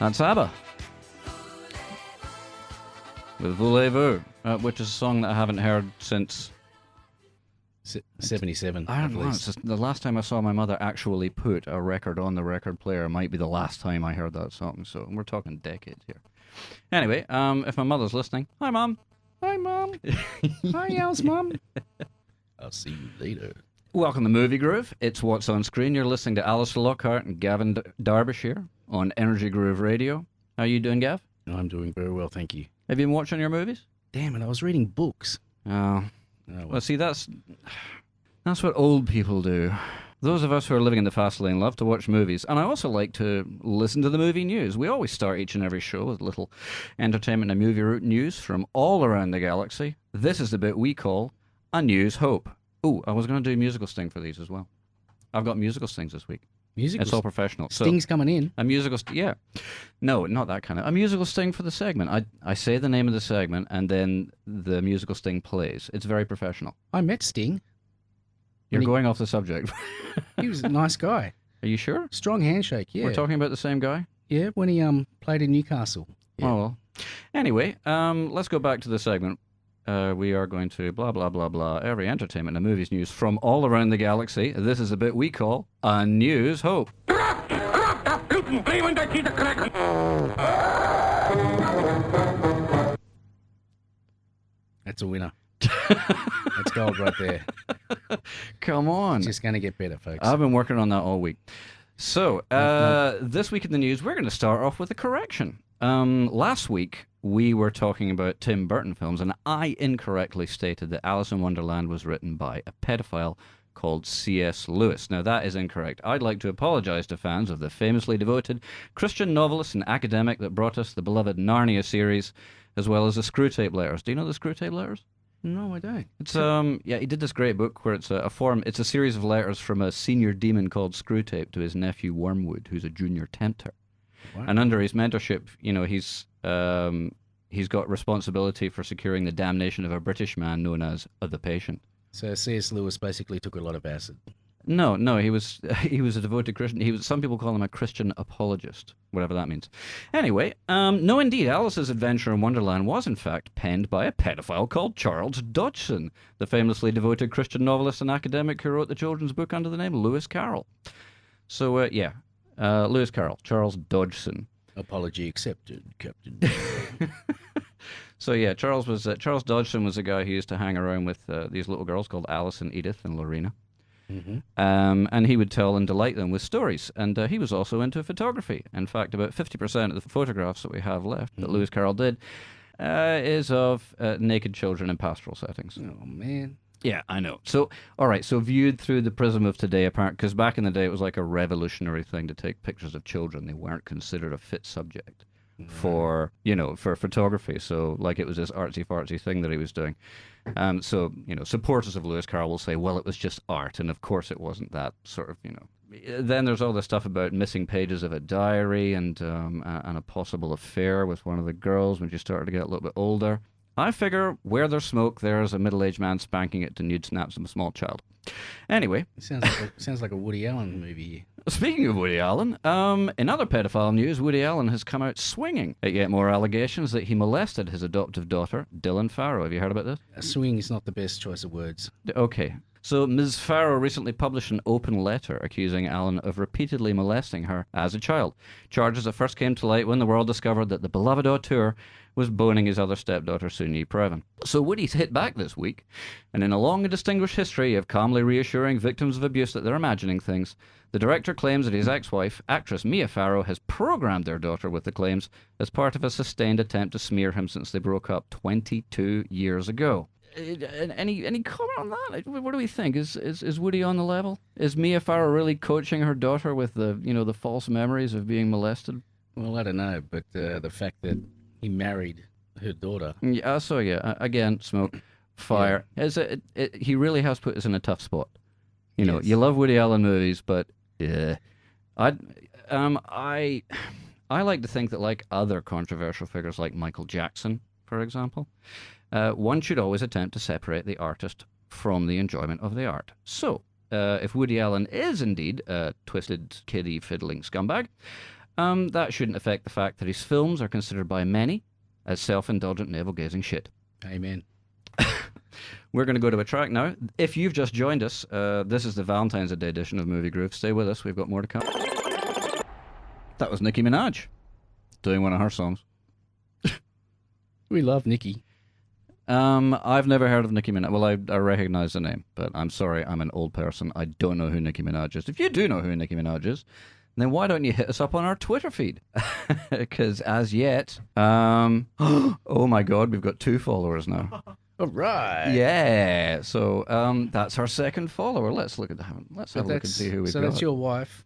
That's ABBA with Voulez-Vous, which is a song that I haven't heard since 77. I don't know. It's just the last time I saw my mother actually put a record on the record player might be the last time I heard that song. So we're talking decades here. Anyway, if my mother's listening, hi, Mom. Hi, Mom. Hi, Al's Mom. I'll see you later. Welcome to Movie Groove. It's What's on Screen. You're listening to Alister Lockhart and Gavin Derbyshire on Energy Groove Radio. How are you doing, Gav? I'm doing very well, thank you. Have you been watching your movies? Damn it, I was reading books. Oh. Well, see, that's what old people do. Those of us who are living in the fast lane love to watch movies, and I also like to listen to the movie news. We always start each and every show with a little entertainment and movie route news from all around the galaxy. This is the bit we call a news hope. Oh, I was going to do a musical sting for these as well. I've got musical stings this week. It's all professional. Stings coming in. A musical yeah. No, not that kind of. A musical sting for the segment. I say the name of the segment, and then the musical sting plays. It's very professional. I met Sting. You're going off the subject. He was a nice guy. Are you sure? Strong handshake, yeah. We're talking about the same guy? Yeah, when he played in Newcastle. Yeah. Oh, well. Anyway, let's go back to the segment. We are going to blah, blah, blah, blah, every entertainment and movies news from all around the galaxy. This is a bit we call a news hope. That's a winner. That's gold right there. Come on. It's just going to get better, folks. I've been working on that all week. So, this week in the news, we're going to start off with a correction. Last week, we were talking about Tim Burton films, and I incorrectly stated that Alice in Wonderland was written by a pedophile called C.S. Lewis. Now, that is incorrect. I'd like to apologize to fans of the famously devoted Christian novelist and academic that brought us the beloved Narnia series, as well as the Screwtape Letters. Do you know the Screwtape Letters? No, I don't. It's he did this great book where it's it's a series of letters from a senior demon called Screwtape to his nephew Wormwood, who's a junior tempter. Wow. And under his mentorship, he's got responsibility for securing the damnation of a British man known as the Patient. So C.S. Lewis basically took a lot of acid. No, he was a devoted Christian. Some people call him a Christian apologist, whatever that means. Anyway, no, indeed, Alice's Adventure in Wonderland was in fact penned by a pedophile called Charles Dodgson, the famously devoted Christian novelist and academic who wrote the children's book under the name Lewis Carroll. So, Lewis Carroll, Charles Dodgson. Apology accepted, Captain. So yeah, Charles Dodgson was a guy who used to hang around with these little girls called Alice and Edith and Lorena. Mm-hmm. And he would tell and delight them with stories. And he was also into photography. In fact, about 50% of the photographs that we have left that Lewis Carroll did is of naked children in pastoral settings. Oh, man. Yeah, I know. So, all right, so viewed through the prism of today, apparently, because back in the day it was like a revolutionary thing to take pictures of children. They weren't considered a fit subject for photography. So, like, it was this artsy-fartsy thing that he was doing. So, supporters of Lewis Carroll will say, well, it was just art, and of course it wasn't that sort of, Then there's all this stuff about missing pages of a diary and a possible affair with one of the girls when she started to get a little bit older. I figure where there's smoke, there's a middle-aged man spanking it to nude snaps of a small child. Anyway. It sounds like a Woody Allen movie. Speaking of Woody Allen, in other pedophile news, Woody Allen has come out swinging at yet more allegations that he molested his adoptive daughter, Dylan Farrow. Have you heard about this? Swing is not the best choice of words. Okay. So Ms. Farrow recently published an open letter accusing Allen of repeatedly molesting her as a child. Charges that first came to light when the world discovered that the beloved auteur was boning his other stepdaughter, Soon-Yi Previn. So Woody's hit back this week, and in a long and distinguished history of calmly reassuring victims of abuse that they're imagining things, the director claims that his ex-wife, actress Mia Farrow, has programmed their daughter with the claims as part of a sustained attempt to smear him since they broke up 22 years ago. Any comment on that? What do we think? Is Woody on the level? Is Mia Farrow really coaching her daughter with the false memories of being molested? Well, I don't know, but the fact that he married her daughter. Yeah, again, smoke, fire. Yeah. He really has put us in a tough spot. Yes. You love Woody Allen movies, but I like to think that, like other controversial figures like Michael Jackson, for example, one should always attempt to separate the artist from the enjoyment of the art. So, if Woody Allen is indeed a twisted, kiddie, fiddling scumbag, that shouldn't affect the fact that his films are considered by many as self-indulgent, navel-gazing shit. Amen. We're going to go to a track now. If you've just joined us, this is the Valentine's Day edition of Movie Groove. Stay with us. We've got more to come. That was Nicki Minaj doing one of her songs. We love Nicki. I've never heard of Nicki Minaj. Well, I recognize the name, but I'm sorry, I'm an old person. I don't know who Nicki Minaj is. If you do know who Nicki Minaj is, then why don't you hit us up on our Twitter feed? Because as yet, oh my God, we've got 2 followers now. All right. Yeah, so that's our second follower. Let's look at that. Let's have a look and see who we've got. So that's your wife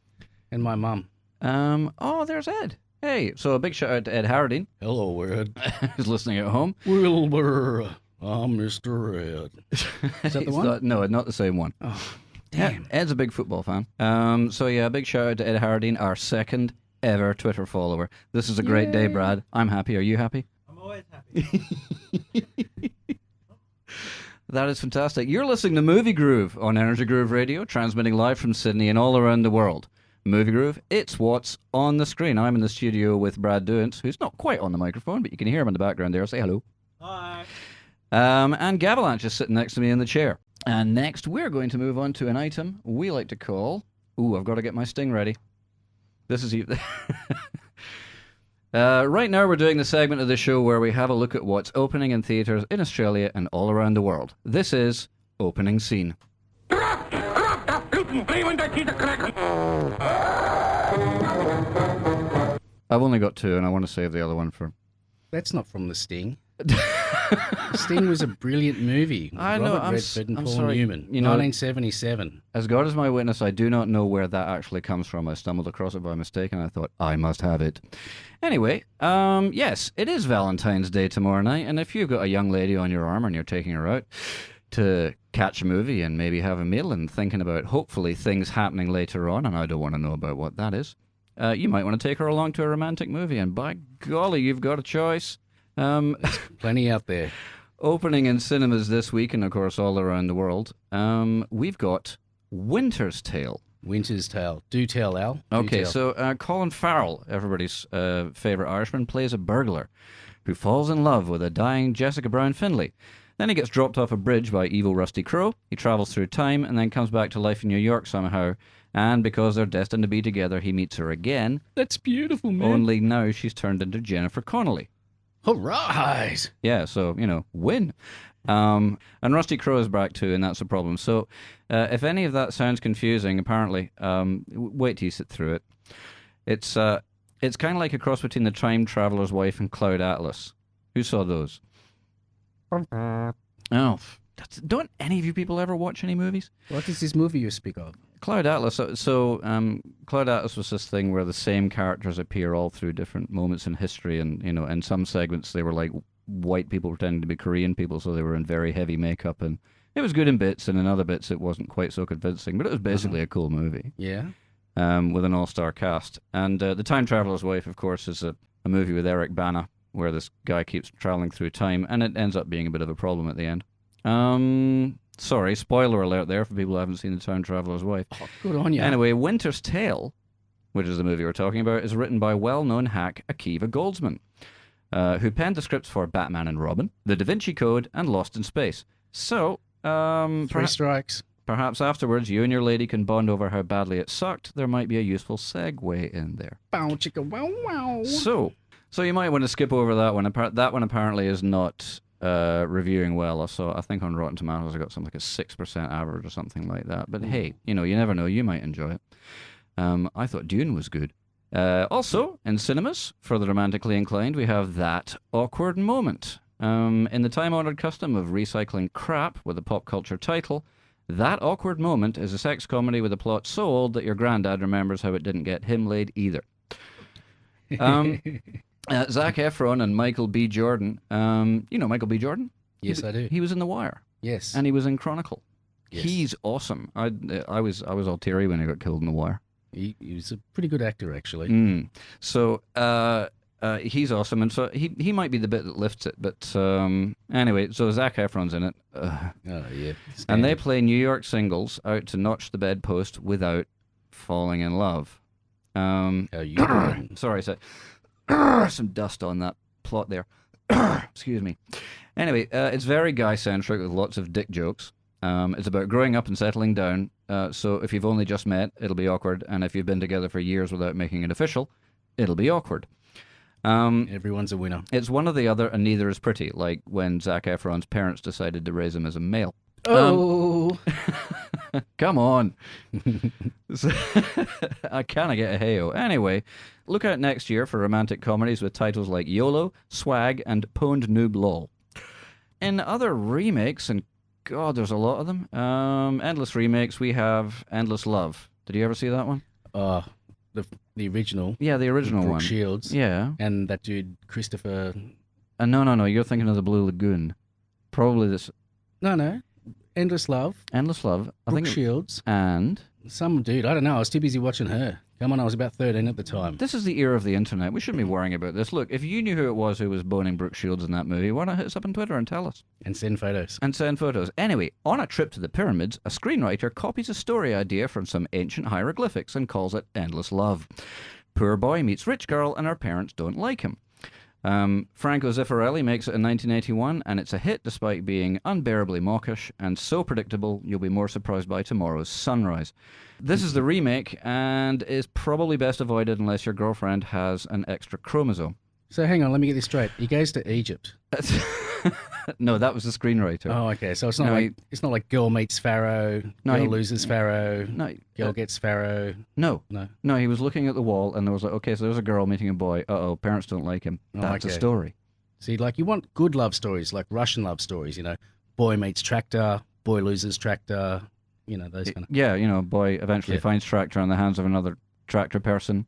and my mum. Oh, there's Ed. Hey, so a big shout out to Ed Harding. Hello, Ed. Who's listening at home. Wilbur, I'm Mr. Ed. Is that the one? No, not the same one. Oh, damn. Ed's a big football fan. So yeah, a big shout out to Ed Harding, our second ever Twitter follower. This is a great day, Brad. I'm happy. Are you happy? I'm always happy. That is fantastic. You're listening to Movie Groove on Energy Groove Radio, transmitting live from Sydney and all around the world. Movie Groove, it's what's on the screen. I'm in the studio with Brad Duance, who's not quite on the microphone, but you can hear him in the background there. Say hello. Hi. And Gavalanche is sitting next to me in the chair. And next, we're going to move on to an item we like to call... Ooh, I've got to get my sting ready. This is... right now, we're doing the segment of the show where we have a look at what's opening in theatres in Australia and all around the world. This is Opening Scene. I've only got 2, and I want to save the other one for... That's not from The Sting. Sting was a brilliant movie. I know. Robert Redford and I'm Paul sorry. Newman. You know, 1977. As God is my witness, I do not know where that actually comes from. I stumbled across it by mistake, and I thought, I must have it. Anyway, yes, it is Valentine's Day tomorrow night, and if you've got a young lady on your arm and you're taking her out to catch a movie and maybe have a meal and thinking about, hopefully, things happening later on, and I don't want to know about what that is, you might want to take her along to a romantic movie, and by golly, you've got a choice. Plenty out there. Opening in cinemas this week, and of course all around the world, we've got Winter's Tale. Winter's Tale. Do tell, Al. Okay, so Colin Farrell, everybody's favourite Irishman, plays a burglar who falls in love with a dying Jessica Brown Findlay. Then he gets dropped off a bridge by evil Rusty Crowe. He travels through time and then comes back to life in New York somehow. And because they're destined to be together, he meets her again. That's beautiful, man. Only now she's turned into Jennifer Connelly. All right. Yeah, so, win. And Rusty Crowe is back too, and that's the problem. So if any of that sounds confusing, apparently, wait till you sit through it. It's kind of like a cross between The Time Traveler's Wife and Cloud Atlas. Who saw those? Oh, don't any of you people ever watch any movies? What is this movie you speak of? Cloud Atlas. So Cloud Atlas was this thing where the same characters appear all through different moments in history, and in some segments they were like white people pretending to be Korean people, so they were in very heavy makeup, and it was good in bits, and in other bits it wasn't quite so convincing, but it was basically a cool movie. Yeah. With an all-star cast. And The Time Traveler's Wife, of course, is a movie with Eric Bana, where this guy keeps traveling through time, and it ends up being a bit of a problem at the end. Sorry, spoiler alert there for people who haven't seen The Time Traveler's Wife. Oh, good on you. Anyway, Winter's Tale, which is the movie we're talking about, is written by well-known hack Akiva Goldsman, who penned the scripts for Batman and Robin, The Da Vinci Code, and Lost in Space. So, 3 strikes. Perhaps afterwards you and your lady can bond over how badly it sucked. There might be a useful segue in there. Bow chicka wow wow. So you might want to skip over that one. That one apparently is not reviewing well. I think on Rotten Tomatoes I got something like a 6% average or something like that. But hey, you never know. You might enjoy it. I thought Dune was good. Also, in cinemas, for the romantically inclined, we have That Awkward Moment. In the time-honored custom of recycling crap with a pop culture title, That Awkward Moment is a sex comedy with a plot so old that your granddad remembers how it didn't get him laid either. Zac Efron and Michael B. Jordan. You know Michael B. Jordan? Yes, I do. He was in The Wire. Yes. And he was in Chronicle. Yes. He's awesome. I was all teary when he got killed in The Wire. He was a pretty good actor, actually. So he's awesome, and so he might be the bit that lifts it. But anyway, so Zac Efron's in it. Oh, yeah. And they play New York singles out to notch the bedpost without falling in love. How you doing? Sorry, so some dust on that plot there. Excuse me. Anyway, it's very guy-centric with lots of dick jokes. It's about growing up and settling down. So if you've only just met, it'll be awkward. And if you've been together for years without making it official, it'll be awkward. Everyone's a winner. It's one or the other, and neither is pretty, like when Zac Efron's parents decided to raise him as a male. Oh! Come on. I can't get a hey-o. Anyway, look out next year for romantic comedies with titles like YOLO, Swag, and Pwned Noob Lol. In other remakes, and God, there's a lot of them, endless remakes, we have Endless Love. Did you ever see that one? The original. Yeah, the original Brooke one. Shields. Yeah. And that dude, Christopher... No, you're thinking of the Blue Lagoon. Probably this... No. Endless Love. Endless Love. Brooke Shields. And... Some dude, I don't know, I was too busy watching her. Come on, I was about 13 at the time. This is the era of the internet. We shouldn't be worrying about this. Look, if you knew who it was who was boning Brooke Shields in that movie, why not hit us up on Twitter and tell us? And send photos. Anyway, on a trip to the pyramids, a screenwriter copies a story idea from some ancient hieroglyphics and calls it Endless Love. Poor boy meets rich girl and her parents don't like him. Franco Zeffirelli makes it in 1981, and it's a hit despite being unbearably mawkish and so predictable you'll be more surprised by tomorrow's sunrise. This is the remake, and is probably best avoided unless your girlfriend has an extra chromosome. So hang on, let me get this straight. He goes to Egypt. No, that was the screenwriter. Oh, okay. So it's not like girl meets Pharaoh, girl loses Pharaoh, girl gets Pharaoh. No, he was looking at the wall and there was like, okay, so there's a girl meeting a boy. Uh-oh, parents don't like him. That's a story. See, like you want good love stories, like Russian love stories, boy meets tractor, boy loses tractor, those kind of... Yeah, boy eventually finds tractor in the hands of another tractor person.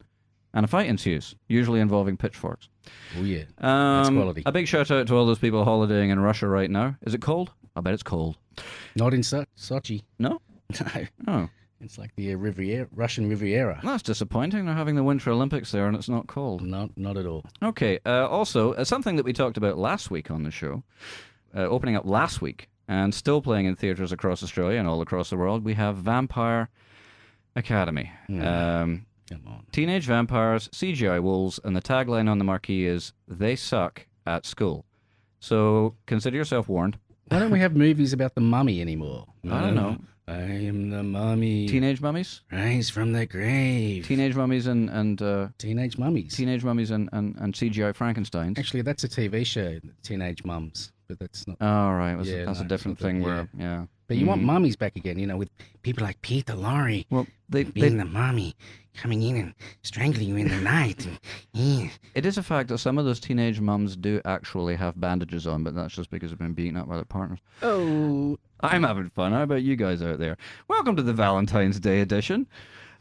And a fight ensues, usually involving pitchforks. Oh, yeah. That's quality. A big shout out to all those people holidaying in Russia right now. Is it cold? I bet it's cold. Not in Sochi. No? No. Oh. It's like the Russian Riviera. That's disappointing. They're having the Winter Olympics there and it's not cold. Not at all. Okay. Also, something that we talked about last week on the show, opening up last week and still playing in theatres across Australia and all across the world, we have Vampire Academy. Come on. Teenage vampires, CGI wolves, and the tagline on the marquee is, they suck at school. So consider yourself warned. Why don't we have movies about the mummy anymore? I don't know. I am the mummy. Teenage mummies? Rise from the grave. Teenage mummies and Teenage mummies. Teenage mummies and CGI Frankensteins. Actually, that's a TV show, Teenage Mums, but that's not... Oh, right. That's a different thing where, But you want mummies back again, with people like Peter Lorre being the mummy, coming in and strangling you in the night. It is a fact that some of those teenage mums do actually have bandages on, but that's just because they've been beaten up by their partners. Oh. I'm having fun. How about you guys out there? Welcome to the Valentine's Day edition.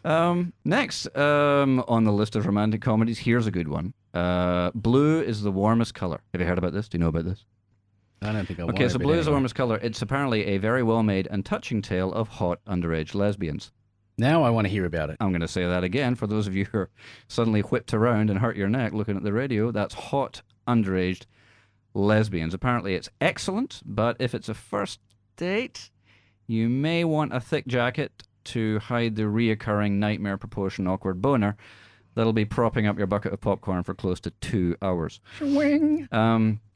Next on the list of romantic comedies, here's a good one. Blue is the warmest color. Have you heard about this? Do you know about this? I don't think I want Okay, so it, blue is the anyway. warmest color. It's apparently a very well-made and touching tale of hot underage lesbians. Now I want to hear about it. I'm going to say that again for those of you who are suddenly whipped around and hurt your neck looking at the radio. That's hot underage lesbians. Apparently it's excellent, but if it's a first date, you may want a thick jacket to hide the reoccurring nightmare proportion awkward boner that'll be propping up your bucket of popcorn for close to 2 hours. Swing.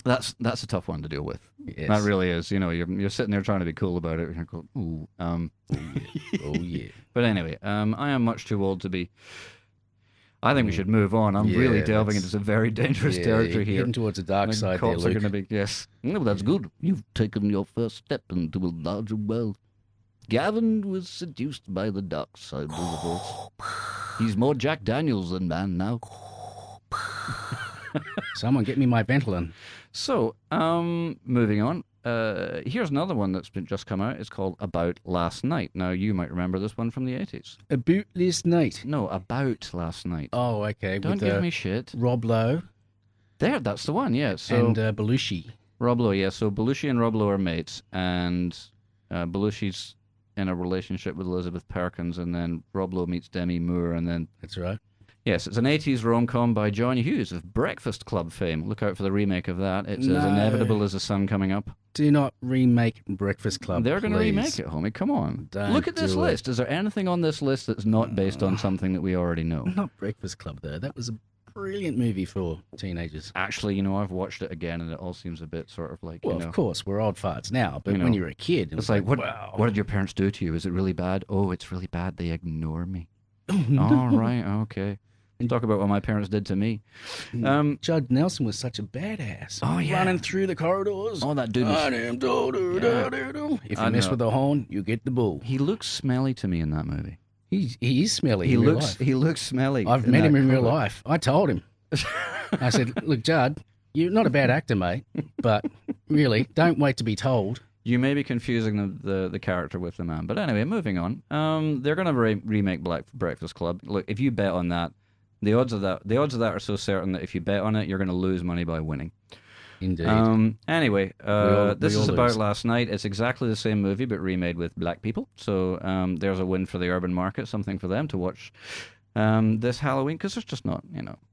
That's a tough one to deal with. Yes. That really is. You're sitting there trying to be cool about it. You're going, ooh. Oh yeah. But anyway, I am much too old to be. I think we should move on. I'm really delving into some very dangerous territory here. Heading towards the dark side there, Cops are Luke. going to be, yes. No, that's good. You've taken your first step into a larger world. Gavin was seduced by the dark side of the force. He's more Jack Daniels than man now. Someone get me my Ventolin. So, moving on. Here's another one that's just come out. It's called About Last Night. Now, you might remember this one from the 80s. About this night. No, About Last Night. Oh, okay. Don't give me shit. Rob Lowe. That's the one, yeah. So, and Belushi. Rob Lowe, yeah. So Belushi and Rob Lowe are mates, and Belushi's in a relationship with Elizabeth Perkins, and then Rob Lowe meets Demi Moore, and then... That's right. Yes, it's an 80s rom-com by John Hughes of Breakfast Club fame. Look out for the remake of that. It's as inevitable as the sun coming up. Do not remake Breakfast Club. They're going to remake it, homie. Come on. Look at this list. Is there anything on this list that's not based on something that we already know? Not Breakfast Club, though. That was a brilliant movie for teenagers. Actually, I've watched it again, and it all seems a bit sort of like, Well, of course, we're old farts now, but when you're a kid... It's like, what did your parents do to you? Is it really bad? Oh, it's really bad. They ignore me. Oh, no. All right, okay. Talk about what my parents did to me. Judd Nelson was such a badass. Oh, yeah. Running through the corridors. Oh, that dude was... If you mess with the horn, you get the bull. He looks smelly to me in that movie. He is smelly in real life. He looks smelly. I've met him in real life. I told him. I said, look, Judd, you're not a bad actor, mate, but really, don't wait to be told. You may be confusing the character with the man. But anyway, moving on. They're going to remake Breakfast Club. Look, if you bet on that, the odds of that are so certain that if you bet on it, you're going to lose money by winning. Indeed. Anyway, this is about lose. last night. It's exactly the same movie, but remade with black people. So there's a win for the urban market, something for them to watch this Halloween, because there's just not,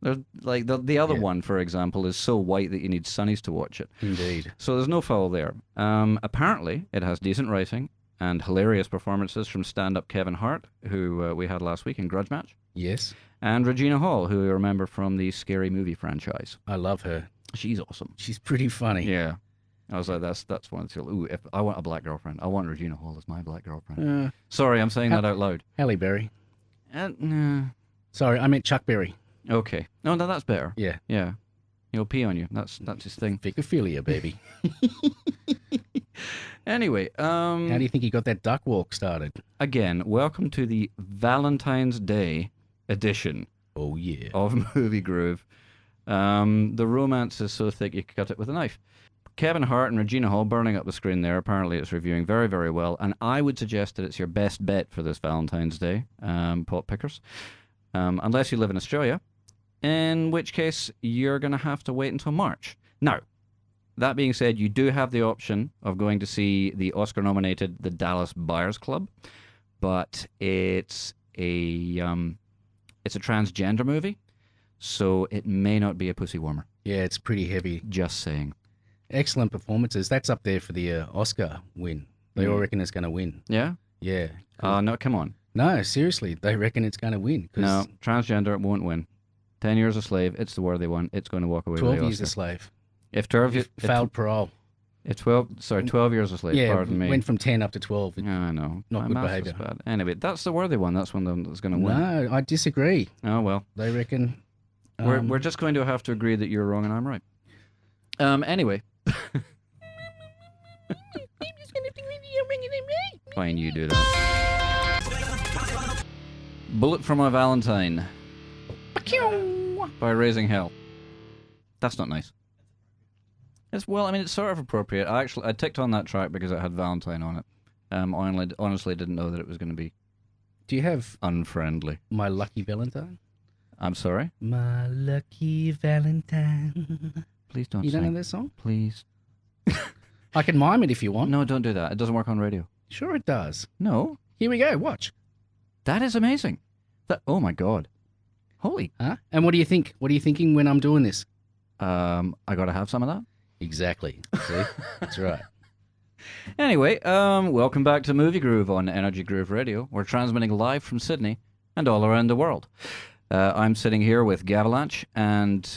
there's like the other one, for example, is so white that you need sunnies to watch it. Indeed. So there's no foul there. Apparently, it has decent writing and hilarious performances from stand-up Kevin Hart, who we had last week in Grudge Match. Yes. And Regina Hall, who we remember from the Scary Movie franchise. I love her. She's awesome. She's pretty funny. Yeah. I was like, that's one of the... Ooh, if I want a black girlfriend, I want Regina Hall as my black girlfriend. Sorry, I'm saying that out loud. Halle Berry. No. Sorry, I meant Chuck Berry. Okay. No, that's better. Yeah. Yeah. He'll pee on you. That's his thing. Ficophilia, baby. Anyway, how do you think he got that duck walk started? Again, welcome to the Valentine's Day edition. Oh, yeah. Of Movie Groove. The romance is so thick you could cut it with a knife. Kevin Hart and Regina Hall burning up the screen there. Apparently it's reviewing very, very well. And I would suggest that it's your best bet for this Valentine's Day, pot pickers. Unless you live in Australia, in which case you're going to have to wait until March. Now, that being said, you do have the option of going to see the Oscar-nominated The Dallas Buyers Club, but it's a transgender movie, so it may not be a pussy warmer. Yeah, it's pretty heavy. Just saying. Excellent performances. That's up there for the Oscar win. They all reckon it's going to win. Yeah? Yeah. No, come on. No, seriously, they reckon it's going to win. No, transgender won't win. 10 years a slave, it's the worthy one. It's going to walk away with the 12 Oscar. years a slave. If 12... failed parole. 12 years a slave, yeah, pardon me. Went from 10 up to 12. Yeah, I know. Not My good behaviour. bad. Anyway, that's the worthy one. That's one that's going to win. No, I disagree. Oh, well. They reckon... We're just going to have to agree that you're wrong and I'm right. Anyway. Fine, you do that. Bullet for My Valentine. By Raising Hell. That's not nice. It's sort of appropriate. I ticked on that track because it had Valentine on it. I honestly didn't know that it was going to be... Do you have... unfriendly. My Lucky Valentine? I'm sorry? My Lucky Valentine. Please don't You sing. don't know that song? Please. I can mime it if you want. No, don't do that. It doesn't work on radio. Sure it does. No. Here we go. Watch. That is amazing. Oh my God. Holy. Huh? And what do you think? What are you thinking when I'm doing this? I gotta have some of that. Exactly. See? That's right. Anyway, welcome back to Movie Groove on Energy Groove Radio. We're transmitting live from Sydney and all around the world. I'm sitting here with Gavalanche and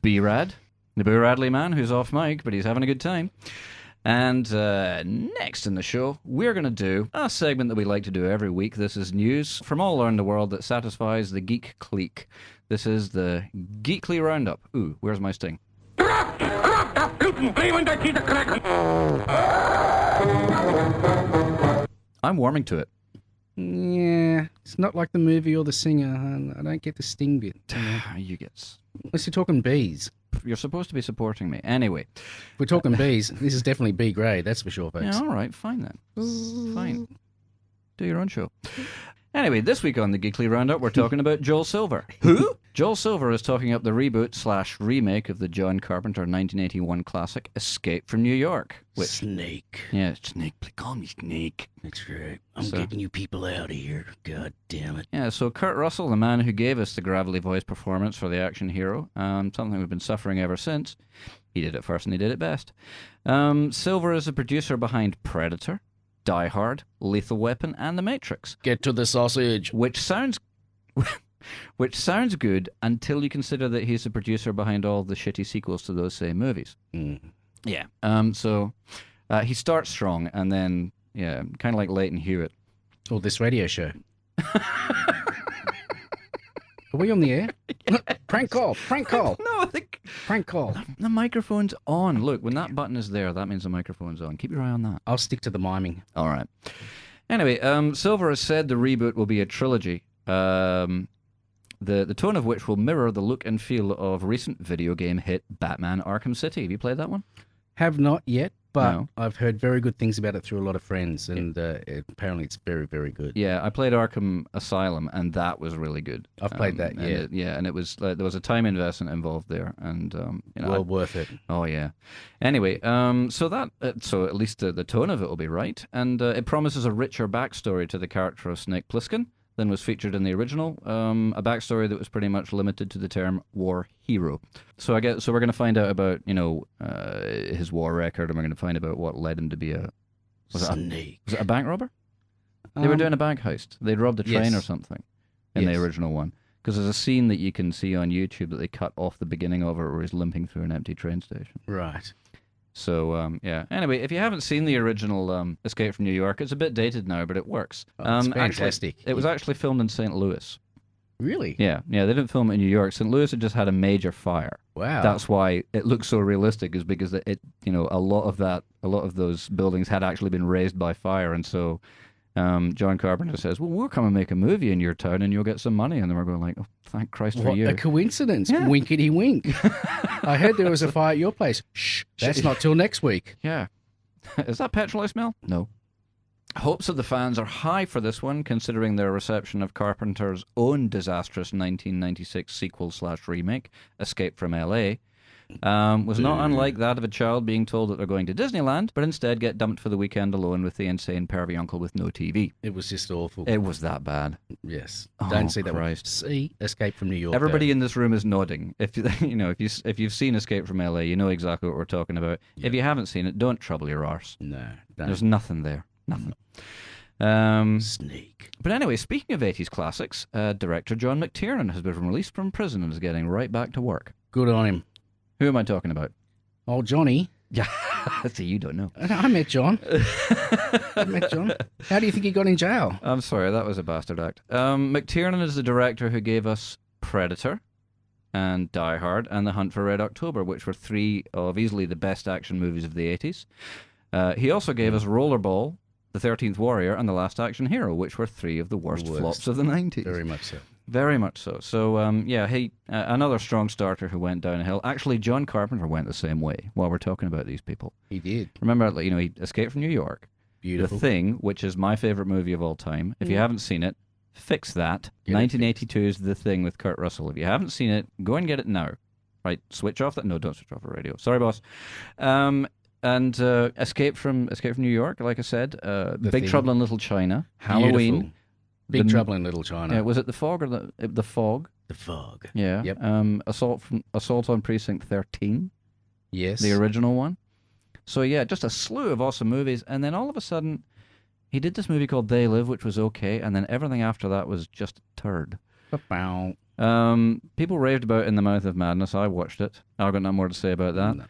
B-Rad, the Boo Radley man who's off mic, but he's having a good time. And next in the show, we're going to do a segment that we like to do every week. This is news from all around the world that satisfies the geek clique. This is the Geekly Roundup. Ooh, where's my sting? I'm warming to it. Yeah, it's not like the movie or the singer. I don't get the sting bit. You get... Unless you're talking bees. You're supposed to be supporting me. Anyway. If we're talking bees, this is definitely B grade, that's for sure, folks. Yeah, all right, fine then. Fine. Do your own show. Anyway, this week on the Geekly Roundup, we're talking about Joel Silver. Who? Joel Silver is talking up the reboot/remake of the John Carpenter 1981 classic Escape from New York. Snake. Yeah, Snake. Please call me Snake. That's right. I'm getting you people out of here. God damn it. Yeah, so Kurt Russell, the man who gave us the gravelly voice performance for the action hero, something we've been suffering ever since, He did it first and he did it best. Silver is the producer behind Predator, Die Hard, Lethal Weapon, and The Matrix. Get to the sausage. Which sounds good until you consider that he's the producer behind all the shitty sequels to those same movies. Yeah. So he starts strong and then, kind of like Leighton Hewitt. Or this radio show. Are we on the air? Yeah. Prank call. No, I think... Prank call. The microphone's on. Look, when that button is there, that means the microphone's on. Keep your eye on that. I'll stick to the miming. All right. Anyway, Silver has said the reboot will be a trilogy, the tone of which will mirror the look and feel of recent video game hit Batman Arkham City. Have you played that one? Have not yet, but I've heard very good things about it through a lot of friends, and apparently it's very, very good. Yeah, I played Arkham Asylum, and that was really good. I've played that, yeah. And it was there was a time investment involved there, and well worth it. Oh yeah. Anyway, so at least the tone of it will be right, and it promises a richer backstory to the character of Snake Plissken than was featured in the original, a backstory that was pretty much limited to the term war hero. So we're going to find out about his war record, and we're going to find about what led him to be was it a bank robber? They were doing a bank heist. They'd robbed a train or something in the original one. Because there's a scene that you can see on YouTube that they cut off the beginning of it where he's limping through an empty train station. Right. So, Anyway, if you haven't seen the original Escape from New York, it's a bit dated now, but it works. It's fantastic. It was actually filmed in St. Louis. Really? Yeah, they didn't film it in New York. St. Louis had just had a major fire. Wow. That's why it looks so realistic, is because a lot of those buildings had actually been razed by fire, and so John Carpenter says, well, we'll come and make a movie in your town and you'll get some money. And then we're going like, oh, thank Christ for you. What a coincidence. Yeah. Winkety wink. I heard there was a fire at your place. Shh, that's not till next week. Yeah. Is that petrol I smell? No. Hopes of the fans are high for this one, considering their reception of Carpenter's own disastrous 1996 sequel/remake, Escape from L.A., was not unlike that of a child being told that they're going to Disneyland, but instead get dumped for the weekend alone with the insane pervy uncle with no TV. It was just awful. It was that bad. Yes. Oh, Don't see that Christ. one. See Escape from New York. Everybody in this room is nodding. If you've seen Escape from LA, you know exactly what we're talking about. Yeah. If you haven't seen it, don't trouble your arse. No. Don't. There's nothing there. Nothing. Snake. But anyway, speaking of 80s classics, director John McTiernan has been released from prison and is getting right back to work. Good on him. Who am I talking about? Old Johnny. Yeah, see, you don't know. I met John. How do you think he got in jail? I'm sorry, that was a bastard act. McTiernan is the director who gave us Predator and Die Hard and The Hunt for Red October, which were three of easily the best action movies of the 80s. He also gave us Rollerball, The 13th Warrior, and The Last Action Hero, which were three of the worst flops of the 90s. Very much so. Very much so. So, another strong starter who went downhill. Actually, John Carpenter went the same way while we're talking about these people. He did. Remember, he Escaped from New York. Beautiful. The Thing, which is my favorite movie of all time. If you haven't seen it, fix that. 1982's The Thing with Kurt Russell. If you haven't seen it, go and get it now. Right, switch off that. No, don't switch off the radio. Sorry, boss. And Escape from New York, like I said. Big Trouble in Little China. Halloween. Beautiful. Big Trouble in Little China. Yeah, was it The Fog or The Fog? The Fog. Yeah. Yep. Assault on Precinct 13. Yes. The original one. So yeah, just a slew of awesome movies, and then all of a sudden, he did this movie called They Live, which was okay, and then everything after that was just a turd. People raved about In the Mouth of Madness. I watched it. I've got nothing more to say about that. No.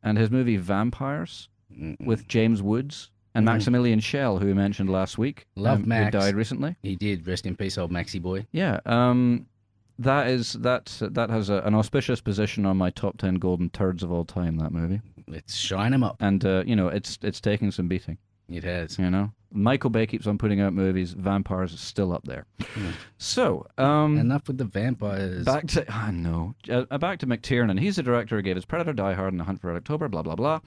And his movie Vampires with James Woods and Maximilian Schell, who we mentioned last week. Love Max. Who died recently. He did. Rest in peace, old Maxie boy. Yeah. That has an auspicious position on my top 10 golden turds of all time, that movie. Let's shine him up. And, it's taking some beating. It has. Michael Bay keeps on putting out movies. Vampires is still up there. So, enough with the vampires. Back to McTiernan. He's the director who gave us Predator, Die Hard, and The Hunt for Red October, blah, blah, blah.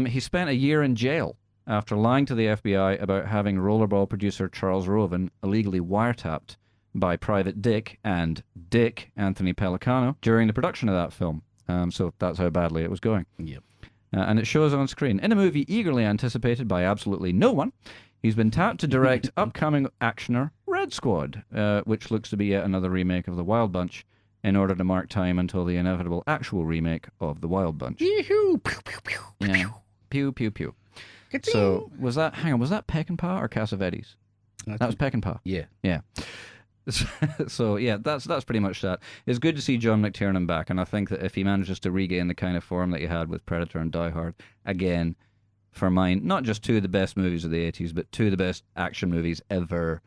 He spent a year in jail after lying to the FBI about having Rollerball producer Charles Roven illegally wiretapped by Private Dick and Dick Anthony Pellicano during the production of that film. So that's how badly it was going. Yep. And it shows on screen. In a movie eagerly anticipated by absolutely no one, he's been tapped to direct upcoming actioner Red Squad, which looks to be yet another remake of The Wild Bunch, in order to mark time until the inevitable actual remake of The Wild Bunch. Yoo-hoo! Pew, pew, pew, Yeah. pew. Pew, pew, pew. Ka-ting. So, was that Peckinpah or Cassavetes? That was Peckinpah. Yeah. Yeah. So, yeah, that's pretty much that. It's good to see John McTiernan back, and I think that if he manages to regain the kind of form that he had with Predator and Die Hard, again, for mine, not just two of the best movies of the 80s, but two of the best action movies ever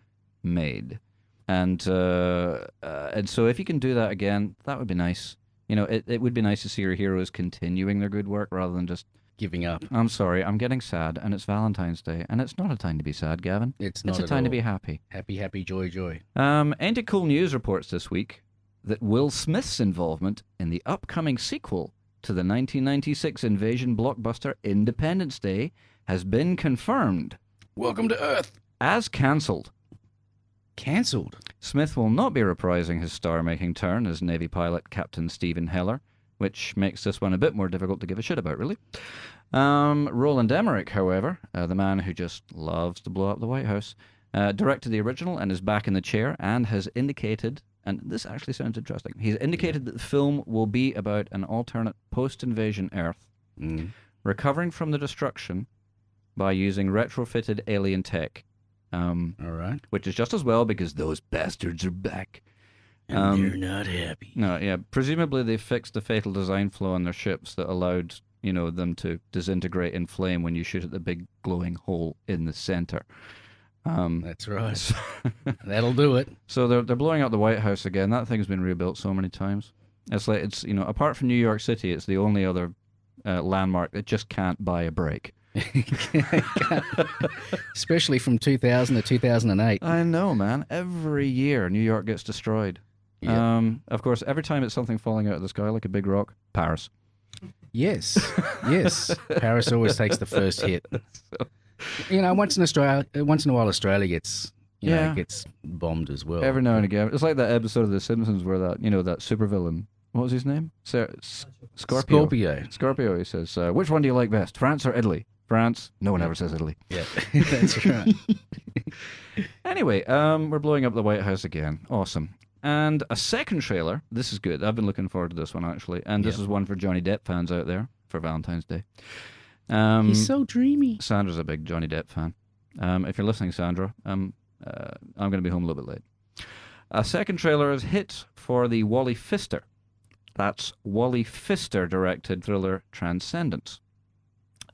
made. And so if you can do that again, that would be nice. You know, it would be nice to see your heroes continuing their good work rather than just giving up. I'm sorry, I'm getting sad, and it's Valentine's Day, and it's not a time to be sad, Gavin. It's not. It's a time to be happy. Happy, happy, joy, joy. Ain't It Cool News reports this week that Will Smith's involvement in the upcoming sequel to the 1996 invasion blockbuster Independence Day has been confirmed. Welcome to Earth. As cancelled. Cancelled? Smith will not be reprising his star-making turn as Navy pilot Captain Stephen Heller, which makes this one a bit more difficult to give a shit about, really. Roland Emmerich, however, the man who just loves to blow up the White House, directed the original and is back in the chair and has indicated, and this actually sounds interesting, he's indicated that the film will be about an alternate post-invasion Earth recovering from the destruction by using retrofitted alien tech. All right. Which is just as well because those bastards are back. And they're not happy. No, yeah. Presumably they fixed the fatal design flaw on their ships that allowed, them to disintegrate in flame when you shoot at the big glowing hole in the center. That's right. That'll do it. So they're blowing up the White House again. That thing's been rebuilt so many times. It's like apart from New York City, it's the only other landmark that just can't buy a break. Especially from 2000 to 2008. I know, man. Every year New York gets destroyed. Yep. Of course, every time it's something falling out of the sky like a big rock, Paris. Yes. Paris always takes the first hit. Once in a while Australia gets gets bombed as well. Every now and again. It's like that episode of The Simpsons where that supervillain, what was his name? Scorpio. Scorpio, he says, which one do you like best, France or Italy? France. No one ever says Italy. Yeah, that's right. Anyway, we're blowing up the White House again. Awesome. And a second trailer. This is good. I've been looking forward to this one, actually. And this is one for Johnny Depp fans out there for Valentine's Day. He's so dreamy. Sandra's a big Johnny Depp fan. If you're listening, Sandra, I'm going to be home a little bit late. A second trailer is hit for the Wally Pfister. That's Wally Pfister-directed thriller Transcendence.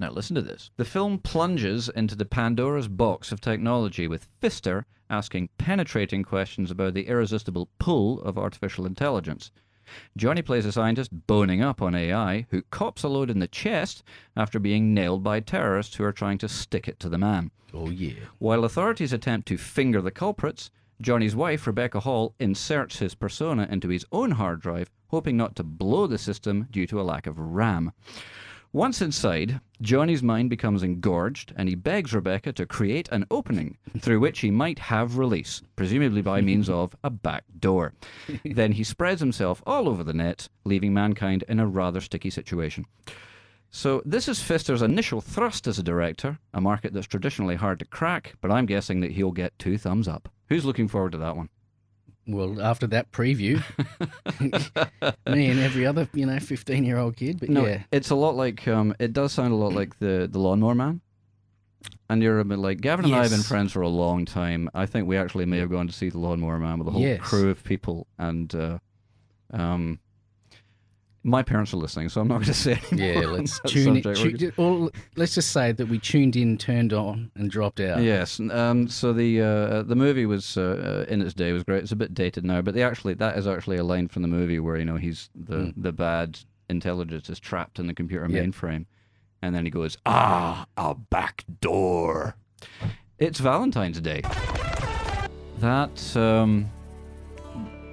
Now listen to this. The film plunges into the Pandora's box of technology, with Pfister asking penetrating questions about the irresistible pull of artificial intelligence. Johnny plays a scientist boning up on AI, who cops a load in the chest after being nailed by terrorists who are trying to stick it to the man. Oh yeah. While authorities attempt to finger the culprits, Johnny's wife, Rebecca Hall, inserts his persona into his own hard drive, hoping not to blow the system due to a lack of RAM. Once inside, Johnny's mind becomes engorged, and he begs Rebecca to create an opening through which he might have release, presumably by means of a back door. Then he spreads himself all over the net, leaving mankind in a rather sticky situation. So this is Pfister's initial thrust as a director, a market that's traditionally hard to crack, but I'm guessing that he'll get 2 thumbs up. Who's looking forward to that one? Well, after that preview, me and every other, 15-year-old kid. But yeah, it's a lot like. It does sound a lot like the Lawnmower Man. And you're a bit like, Gavin and I have been friends for a long time. I think we actually may have gone to see the Lawnmower Man with a whole crew of people, and my parents are listening, so I'm not going to say anymore. Yeah, let's let's just say that we tuned in, turned on, and dropped out. Yes. So the movie was in its day was great. It's a bit dated now, but that is actually a line from the movie where he's the bad intelligence is trapped in the computer mainframe, and then he goes, a back door. It's Valentine's Day. That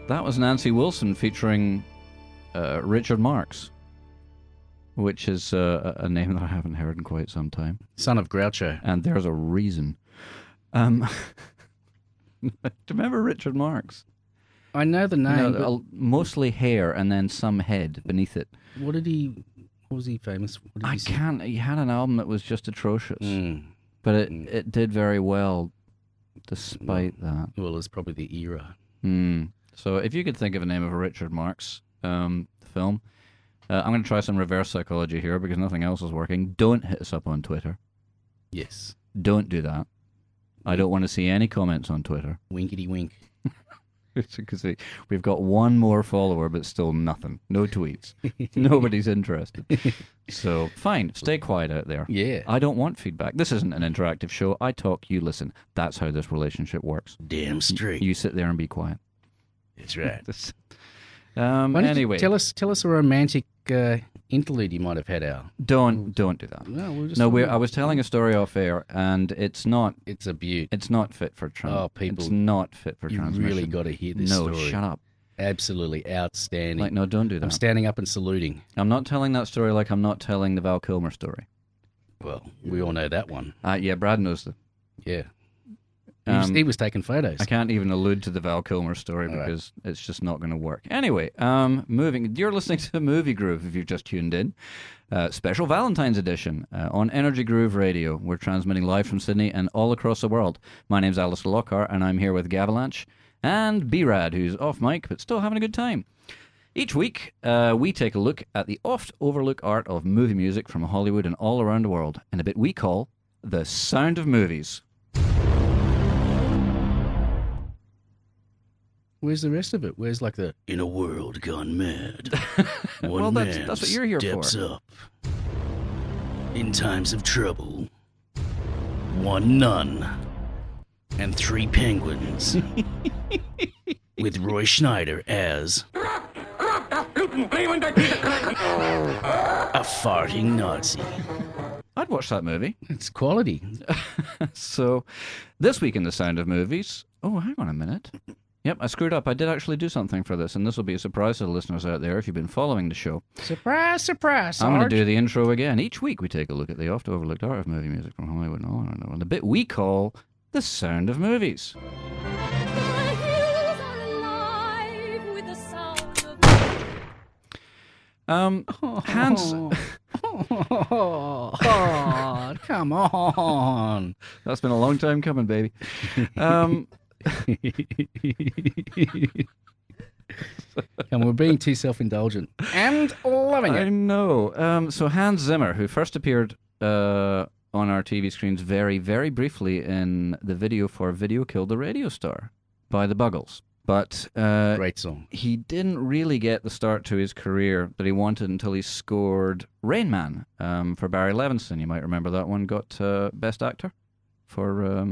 was Nancy Wilson featuring Richard Marx, which is a name that I haven't heard in quite some time. Son of Groucho. And there's a reason. Do you remember Richard Marx? I know the name. Mostly hair and then some head beneath it. What was he famous for? He had an album that was just atrocious. But it did very well. despite that. Well, it's probably the era. So if you could think of a name of a Richard Marx film, I'm going to try some reverse psychology here because nothing else is working. Don't hit us up on Twitter. Yes. Don't do that. I don't want to see any comments on Twitter. Winkety wink. Because we've got one more follower, but still nothing. No tweets. Nobody's interested. So, fine. Stay quiet out there. Yeah. I don't want feedback. This isn't an interactive show. I talk, you listen. That's how this relationship works. Damn straight. You sit there and be quiet. That's right. Anyway. Tell us a romantic interlude you might have had, Al. Don't do that. I was telling a story off air, and it's not. It's a beaut. It's not fit for Oh, people! It's not fit for you transmission. You really got to hear this story. No, shut up. Absolutely outstanding. Like, no, don't do that. I'm standing up and saluting. I'm not telling that story like I'm not telling the Val Kilmer story. Well, we all know that one. Yeah, Brad knows that. Yeah. He was taking photos. I can't even allude to the Val Kilmer story because it's just not going to work. Anyway, moving. You're listening to Movie Groove if you've just tuned in. Special Valentine's edition on Energy Groove Radio. We're transmitting live from Sydney and all across the world. My name's Alister Lockhart, and I'm here with Gavalanche and B-Rad, who's off mic but still having a good time. Each week, we take a look at the oft-overlooked art of movie music from Hollywood and all around the world in a bit we call The Sound of Movies. Where's the rest of it? Where's like the in a world gone mad? Well, that's what you're here steps for. Up in times of trouble. One nun and three penguins, with Roy Schneider as a farting Nazi. I'd watch that movie. It's quality. So, this week in The Sound of Movies. Oh, hang on a minute. Yep, I screwed up. I did actually do something for this, and this will be a surprise to the listeners out there if you've been following the show. Surprise, surprise, Sarge. I'm going to do the intro again. Each week we take a look at the oft-overlooked art of movie music from Hollywood and all around the world. The bit we call The Sound of Movies. Hans... Oh, come on. That's been a long time coming, baby. And we're being too self-indulgent and loving it. I know. So Hans Zimmer, who first appeared on our TV screens very, very briefly in the video for Video Killed the Radio Star by the Buggles. But great song. He didn't really get the start to his career that he wanted until he scored Rain Man for Barry Levinson. You might remember that one got Best Actor for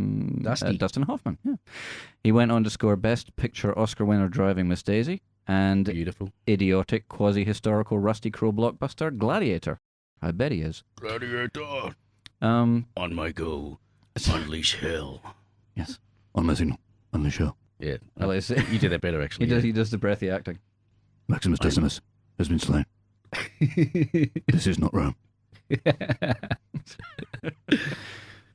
Dustin Hoffman. Yeah. He went on to score Best Picture Oscar winner Driving Miss Daisy and beautiful, idiotic, quasi-historical Rusty Crowe blockbuster Gladiator. I bet he is. Gladiator. On my go, unleash hell. Yes. On my signal, unleash hell. Yeah, you did that better, actually. He does the breathy acting. Maximus Decimus has been slain. This is not Rome.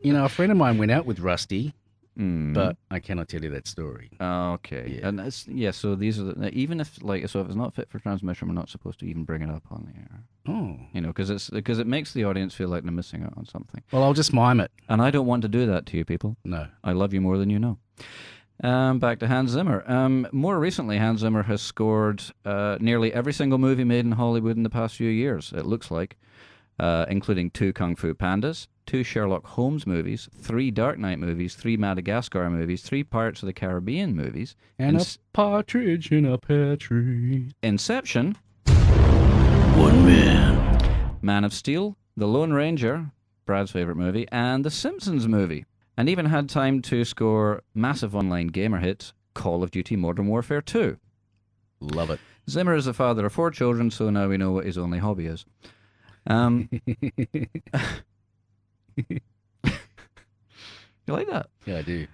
You know, a friend of mine went out with Rusty, but I cannot tell you that story. Okay, Yeah. And so these are even if if it's not fit for transmission, we're not supposed to even bring it up on the air. Oh, You know, because it makes the audience feel like they're missing out on something. well, I'll just mime it. And I don't want to do that to you people. No. I love you more than you know. Back to Hans Zimmer. More recently, Hans Zimmer has scored nearly every single movie made in Hollywood in the past few years, it looks like, including 2 Kung Fu Pandas, 2 Sherlock Holmes movies, 3 Dark Knight movies, 3 Madagascar movies, 3 Pirates of the Caribbean movies, And a partridge in a pear tree. Inception, One man. Man of Steel, The Lone Ranger, Brad's favorite movie, and The Simpsons movie. And even had time to score massive online gamer hits, Call of Duty Modern Warfare 2. Love it. Zimmer is the father of 4 children, so now we know what his only hobby is. You like that? Yeah, I do.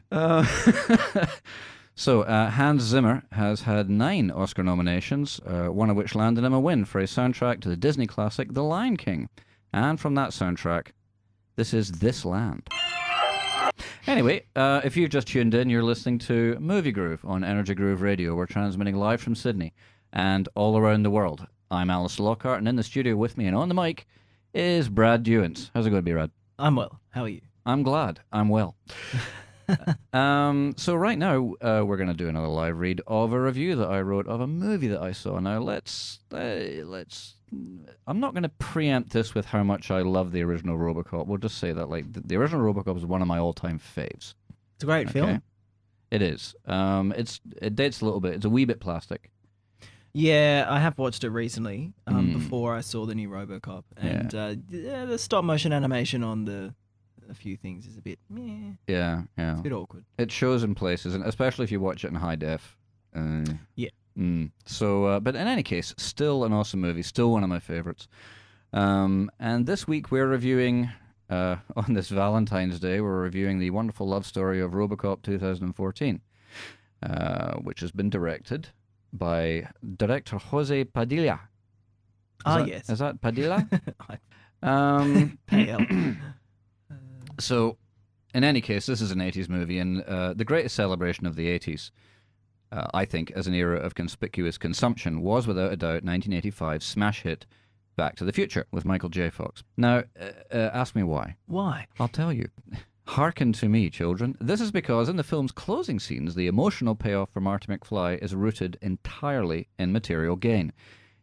So Hans Zimmer has had 9 Oscar nominations, one of which landed him a win for a soundtrack to the Disney classic The Lion King. And from that soundtrack, this is This Land. Anyway, if you've just tuned in, you're listening to Movie Groove on Energy Groove Radio. We're transmitting live from Sydney and all around the world. I'm Alister Lockhart, and in the studio with me and on the mic is Brad Dewins. How's it going, Brad? I'm well. How are you? I'm glad. I'm well. So right now, we're going to do another live read of a review that I wrote of a movie that I saw. Now, let's. I'm not going to preempt this with how much I love the original Robocop. We'll just say that, like, the original Robocop is one of my all-time faves. It's a great film. It is. It dates a little bit. It's a wee bit plastic. Yeah, I have watched it recently before I saw the new Robocop, and the stop motion animation on a few things is a bit meh. Yeah. It's a bit awkward. It shows in places, and especially if you watch it in high def. Yeah. So, but in any case, still an awesome movie, still one of my favorites. And this week we're reviewing, on this Valentine's Day, we're reviewing the wonderful love story of Robocop 2014, which has been directed by director Jose Padilla. Yes. Is that Padilla? Pale. So, in any case, this is an 80s movie, and the greatest celebration of the 80s, I think, as an era of conspicuous consumption, was without a doubt 1985's smash hit Back to the Future with Michael J. Fox. Now, ask me why. Why? I'll tell you. Hearken to me, children. This is because in the film's closing scenes, the emotional payoff for Marty McFly is rooted entirely in material gain.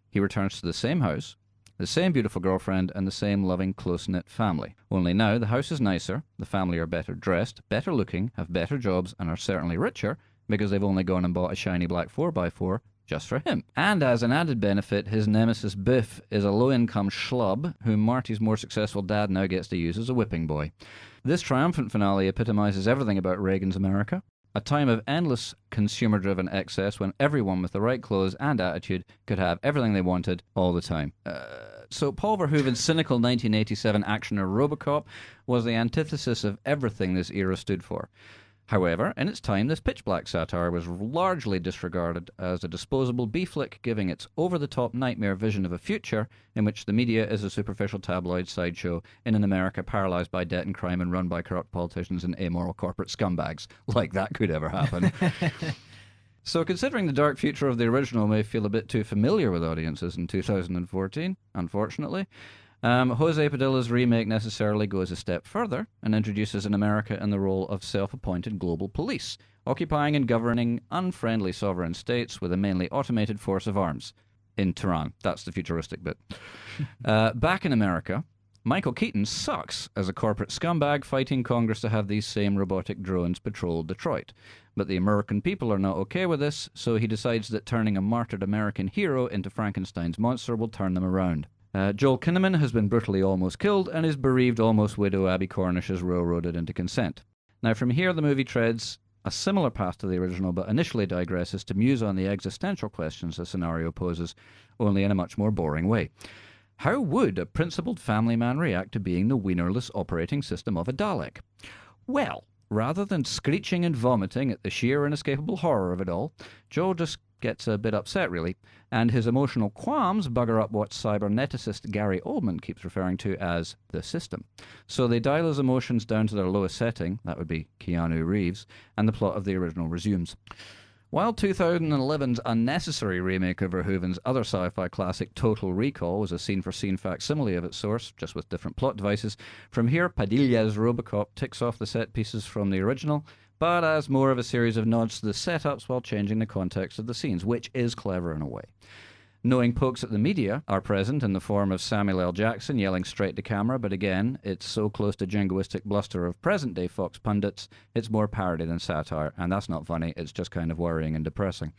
He returns to the same house, the same beautiful girlfriend, and the same loving, close-knit family. Only now, the house is nicer, the family are better dressed, better looking, have better jobs, and are certainly richer, because they've only gone and bought a shiny black 4x4 just for him. And as an added benefit, his nemesis Biff is a low-income schlub whom Marty's more successful dad now gets to use as a whipping boy. This triumphant finale epitomizes everything about Reagan's America, a time of endless consumer-driven excess when everyone with the right clothes and attitude could have everything they wanted all the time. So Paul Verhoeven's cynical 1987 actioner Robocop was the antithesis of everything this era stood for. However, in its time, this pitch-black satire was largely disregarded as a disposable B-flick, giving its over-the-top nightmare vision of a future in which the media is a superficial tabloid sideshow in an America paralyzed by debt and crime and run by corrupt politicians and amoral corporate scumbags. Like that could ever happen. So considering the dark future of the original may feel a bit too familiar with audiences in 2014, unfortunately, Jose Padilla's remake necessarily goes a step further and introduces an America in the role of self-appointed global police, occupying and governing unfriendly sovereign states with a mainly automated force of arms. In Tehran. That's the futuristic bit. Back in America, Michael Keaton sucks as a corporate scumbag fighting Congress to have these same robotic drones patrol Detroit. But the American people are not okay with this, so he decides that turning a martyred American hero into Frankenstein's monster will turn them around. Joel Kinnaman has been brutally almost killed, and his bereaved almost widow Abby Cornish is railroaded into consent. Now from here the movie treads a similar path to the original, but initially digresses to muse on the existential questions the scenario poses, only in a much more boring way. How would a principled family man react to being the wienerless operating system of a Dalek? Well, rather than screeching and vomiting at the sheer inescapable horror of it all, Joel just gets a bit upset, really, and his emotional qualms bugger up what cyberneticist Gary Oldman keeps referring to as the system. So they dial his emotions down to their lowest setting, that would be Keanu Reeves, and the plot of the original resumes. While 2011's unnecessary remake of Verhoeven's other sci-fi classic Total Recall was a scene-for-scene facsimile of its source, just with different plot devices, from here Padilla's Robocop ticks off the set pieces from the original, but as more of a series of nods to the setups while changing the context of the scenes, which is clever in a way. Knowing pokes at the media are present in the form of Samuel L. Jackson yelling straight to camera, but again, it's so close to jingoistic bluster of present-day Fox pundits, it's more parody than satire, and that's not funny, it's just kind of worrying and depressing.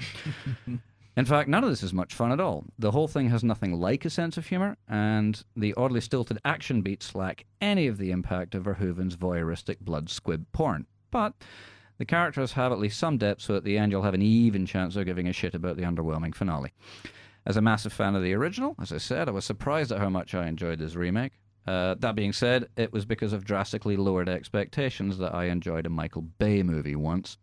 In fact, none of this is much fun at all. The whole thing has nothing like a sense of humour, and the oddly stilted action beats lack any of the impact of Verhoeven's voyeuristic blood squib porn. But the characters have at least some depth, so at the end you'll have an even chance of giving a shit about the underwhelming finale. As a massive fan of the original, as I said, I was surprised at how much I enjoyed this remake. That being said, it was because of drastically lowered expectations that I enjoyed a Michael Bay movie once.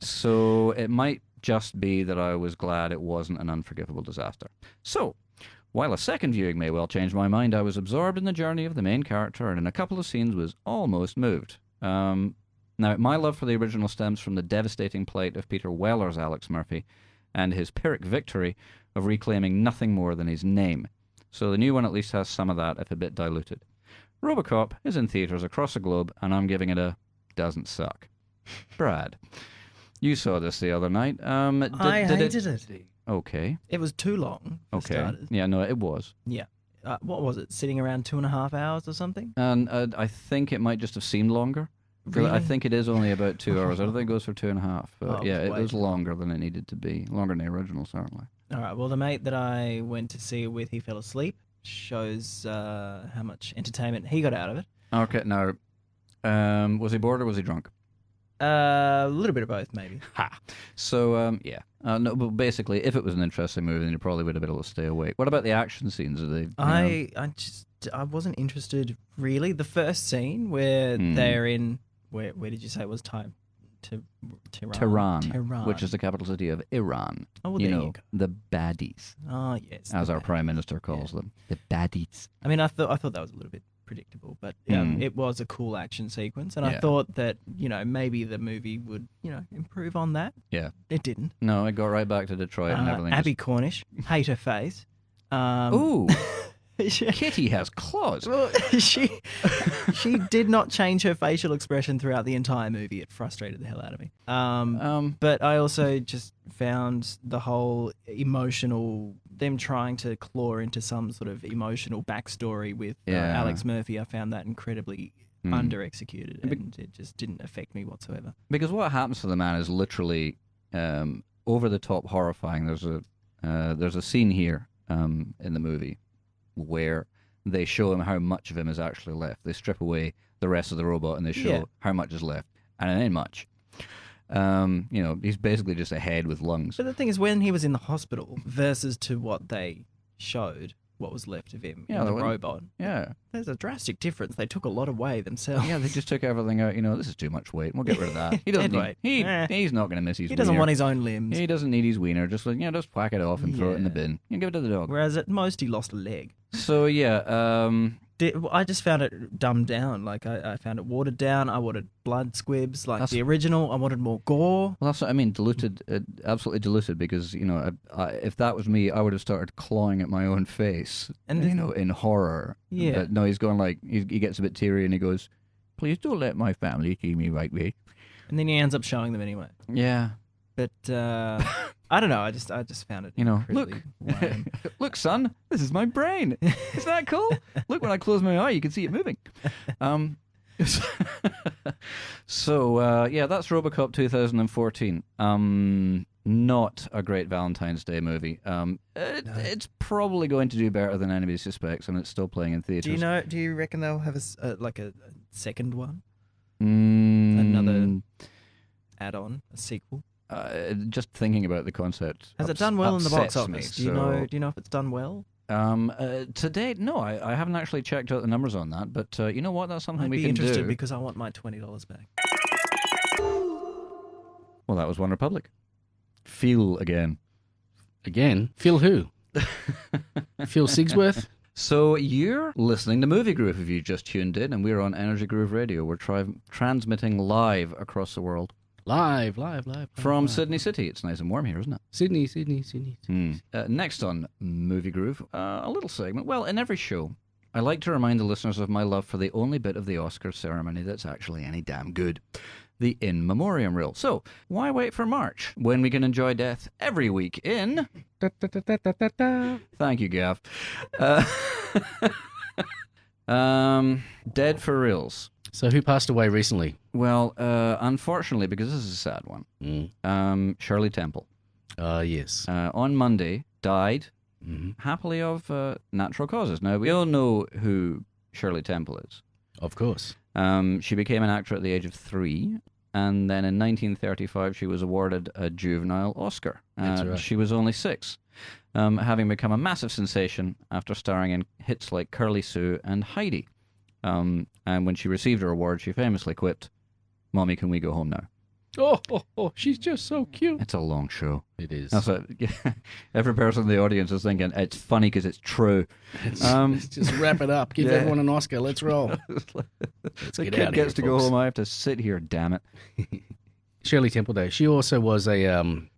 So it might just be that I was glad it wasn't an unforgivable disaster. So, while a second viewing may well change my mind, I was absorbed in the journey of the main character and in a couple of scenes was almost moved. Now, my love for the original stems from the devastating plight of Peter Weller's Alex Murphy and his Pyrrhic victory of reclaiming nothing more than his name. So the new one at least has some of that, if a bit diluted. Robocop is in theatres across the globe, and I'm giving it a doesn't suck. Brad, you saw this the other night. I hated it. Okay. It was too long. For starters. Yeah, no, it was. Yeah. What was it? Sitting around 2.5 hours or something? And I think it might just have seemed longer. Really? I think it is only about 2 hours. I don't think it goes for 2.5. But yeah, it was way longer than it needed to be. Longer than the original, certainly. All right. Well, the mate that I went to see it with, he fell asleep. Shows how much entertainment he got out of it. Okay, now, was he bored or was he drunk? A little bit of both, maybe. Ha! So, yeah. No, but basically, if it was an interesting movie, then you probably would have been able to stay awake. What about the action scenes? Are they? I wasn't interested really. The first scene where they're in where did you say it was time? Tehran, which is the capital city of Iran. Oh, well, there you go. The baddies. Oh, yes. As our prime minister calls them, the baddies. I mean, I thought that was a little bit predictable, but it was a cool action sequence, and I thought that maybe the movie would improve on that. Yeah, it didn't. No, it got right back to Detroit and everything. Abby Cornish, hate her face. Ooh. Kitty has claws. Well, she did not change her facial expression throughout the entire movie. It frustrated the hell out of me. But I also just found the whole them trying to claw into some sort of emotional backstory with Alex Murphy. I found that incredibly under-executed, and it just didn't affect me whatsoever. Because what happens to the man is literally over the top horrifying. There's a scene here in the movie where they show him how much of him is actually left. They strip away the rest of the robot and they show how much is left. And it ain't much. He's basically just a head with lungs. But the thing is, when he was in the hospital versus to what they showed, what was left of him in the robot. Yeah. There's a drastic difference. They took a lot away themselves. Yeah, they just took everything out. This is too much weight. We'll get rid of that. He doesn't need, he's not going to miss his wiener. He doesn't want his own limbs. He doesn't need his wiener. Just whack it off and throw it in the bin. You give it to the dog. Whereas at most he lost a leg. So, yeah. I just found it dumbed down. Like, I found it watered down. I wanted blood squibs like the original. I wanted more gore. Well, that's what I mean. Diluted, absolutely diluted, because, if that was me, I would have started clawing at my own face, and in horror. Yeah. But no, he's going like, he gets a bit teary and he goes, "Please don't let my family see me right way." And then he ends up showing them anyway. Yeah. But, I don't know. I just found it. Look, son, this is my brain. Isn't that cool? Look, when I close my eye, you can see it moving. So that's Robocop 2014. Not a great Valentine's Day movie. It's probably going to do better than anybody suspects, and it's still playing in theaters. Do you reckon they'll have a second one? Another add-on, a sequel? Just thinking about the concept has it done well in the box office? Do you know if it's done well? To date, no. I haven't actually checked out the numbers on that, but you know what? That's something we can do. I'd be interested because I want my $20 back. Well, that was One Republic. Feel again. Again? Feel who? Phil Sigsworth? So you're listening to Movie Groove if you just tuned in, and we're on Energy Groove Radio. We're transmitting live across the world. Live. From Sydney City. It's nice and warm here, isn't it? Sydney. Next on Movie Groove, a little segment. Well, in every show, I like to remind the listeners of my love for the only bit of the Oscars ceremony that's actually any damn good. The In Memoriam reel. So, why wait for March when we can enjoy death every week in... Thank you, Gav. Dead for reals. So who passed away recently? Well, unfortunately, because this is a sad one, Shirley Temple. Yes. On Monday, died happily of natural causes. Now, we all know who Shirley Temple is. Of course. She became an actor at the age of 3, and then in 1935 she was awarded a juvenile Oscar. That's right. She was only 6, having become a massive sensation after starring in hits like Curly Sue and Heidi. And when she received her award, she famously quipped, "Mommy, can we go home now?" Oh, she's just so cute. It's a long show. It is. That's what, every person in the audience is thinking, it's funny because it's true. Let's just wrap it up. Give everyone an Oscar. Let's roll. The kid gets to go home. I have to sit here, damn it. Shirley Temple Day. She also was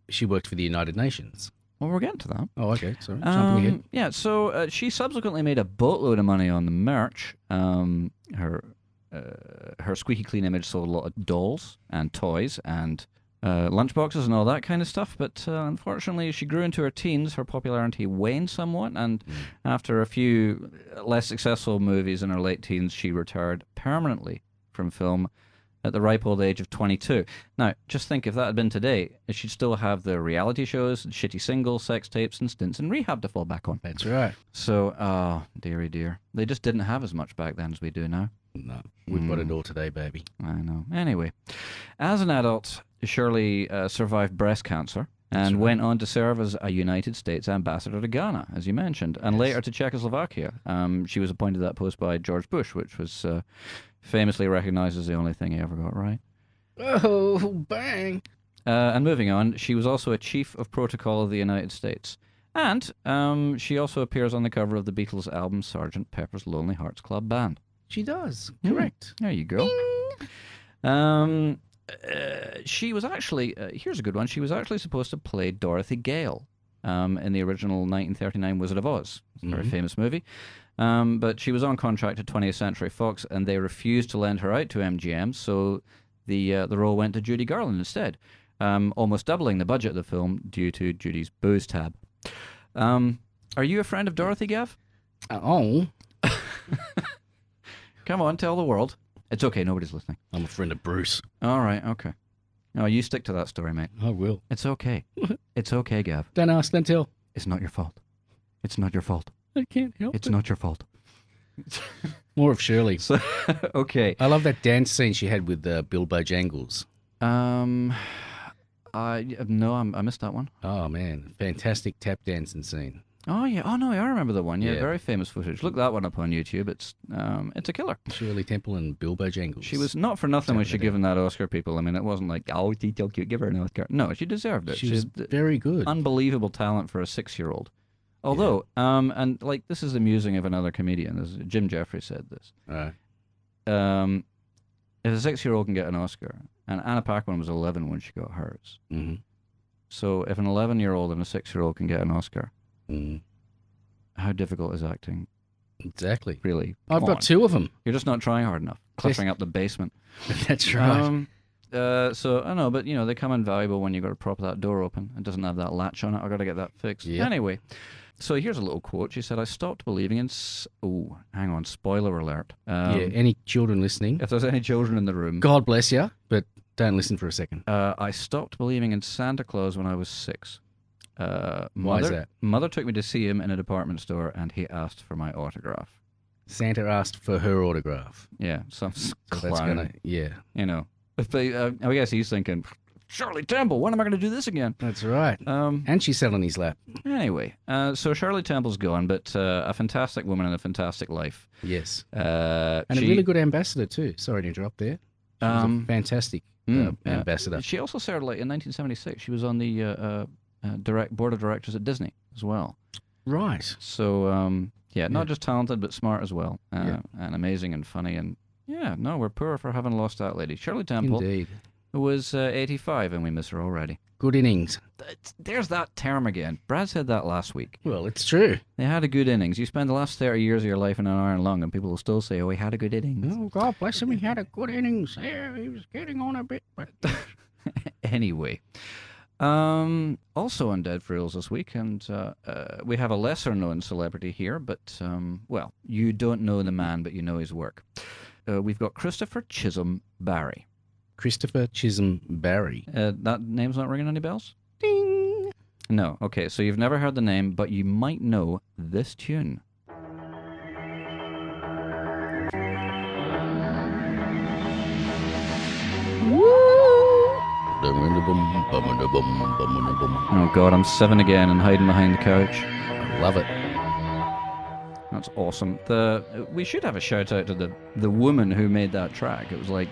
she worked for the United Nations. Well, we're getting to that. Oh, okay. Sorry. Jumping ahead. Yeah, so she subsequently made a boatload of money on the merch. Her her squeaky clean image sold a lot of dolls and toys and lunchboxes and all that kind of stuff. But unfortunately, as she grew into her teens, her popularity waned somewhat. And after a few less successful movies in her late teens, she retired permanently from film at the ripe old age of 22. Now, just think if that had been today, she'd still have the reality shows, shitty singles, sex tapes, and stints in rehab to fall back on. That's right. So, oh, dearie dear. They just didn't have as much back then as we do now. No, we've got it all today, baby. I know. Anyway, as an adult, Shirley survived breast cancer and went on to serve as a United States ambassador to Ghana, as you mentioned, and later to Czechoslovakia. She was appointed to that post by George Bush, which was famously recognized as the only thing he ever got right. Oh, bang. And moving on, she was also a chief of protocol of the United States. And she also appears on the cover of the Beatles' album Sgt. Pepper's Lonely Hearts Club Band. She does. Correct. There you go. She was actually, here's a good one, she was actually supposed to play Dorothy Gale in the original 1939 Wizard of Oz. It's a very famous movie. But she was on contract to 20th Century Fox, and they refused to lend her out to MGM, so the role went to Judy Garland instead, almost doubling the budget of the film due to Judy's booze tab. Are you a friend of Dorothy, Gav? Oh. Come on, tell the world. It's okay, nobody's listening. I'm a friend of Bruce. All right, okay. No, you stick to that story, mate. I will. It's okay. It's okay, Gav. Don't ask, don't tell. It's not your fault. It's not your fault. I can't help It's it. not your fault. More of Shirley. So, okay. I love that dance scene she had with Bill Bojangles. I missed that one. Oh, man. Fantastic tap dancing scene. Oh yeah. Oh no, I remember the one. Yeah, Yeah. very famous footage. Look that one up on YouTube. It's a killer. Shirley Temple and Bill Bojangles. She was not for nothing when she Saturday. given that Oscar, people. I mean, it wasn't like, oh, she's so cute, give her an Oscar. No, she deserved it. She was She's very good. unbelievable talent for a 6-year-old. Although, and like this is the musing of another comedian. Jim Jeffries said this. Right. If a 6-year-old can get an Oscar, and Anna Paquin was 11 when she got hers. Mm-hmm. So if an 11-year-old and a 6-year-old can get an Oscar, how difficult is acting? Exactly. Really? I've Come got on. 2 of them. You're just not trying hard enough. Cluttering up the basement. That's right. So I know, but you know they come invaluable when you got to prop that door open. It doesn't have that latch on it. I got to get that fixed. Yep. Anyway, so here's a little quote. She said, "I stopped believing in." Oh, hang on. Spoiler alert. Any children listening, If there's any children in the room, God bless you, but don't listen for a second. I stopped believing in Santa Claus when I was 6. Why is that? Mother took me to see him in a department store, and he asked for my autograph. Santa asked for her autograph. Yeah, some So clown. that's gonna, yeah. You know, if they, I guess he's thinking, Shirley Temple, when am I going to do this again? That's right. And she sat on his lap. Anyway, so Shirley Temple's gone, but a fantastic woman and a fantastic life. Yes. And And a really good ambassador too. Sorry to interrupt there. She was a fantastic ambassador. She also served, like, in 1976. She was on the board of directors at Disney as well. Right. So, not just talented, but smart as well. And amazing and funny. And, we're poor for having lost that lady. Shirley Temple Indeed. was 85, and we miss her already. Good innings. There's that term again. Brad said that last week. Well, it's true. They had a good innings. You spend the last 30 years of your life in an iron lung, and people will still say, oh, he had a good innings. Oh, God bless him. He had a good innings. Yeah, he was getting on a bit, but... Anyway. Also on Dead for Reals this week, and we have a lesser-known celebrity here, but, you don't know the man, but you know his work. We've got Christopher Chisholm Barry. Christopher Chisholm Barry. That name's not ringing any bells? Ding! No. Okay, so you've never heard the name, but you might know this tune. Oh God, I'm 7 again and hiding behind the couch. I love it. That's awesome. We should have a shout out to the woman who made that track. It was like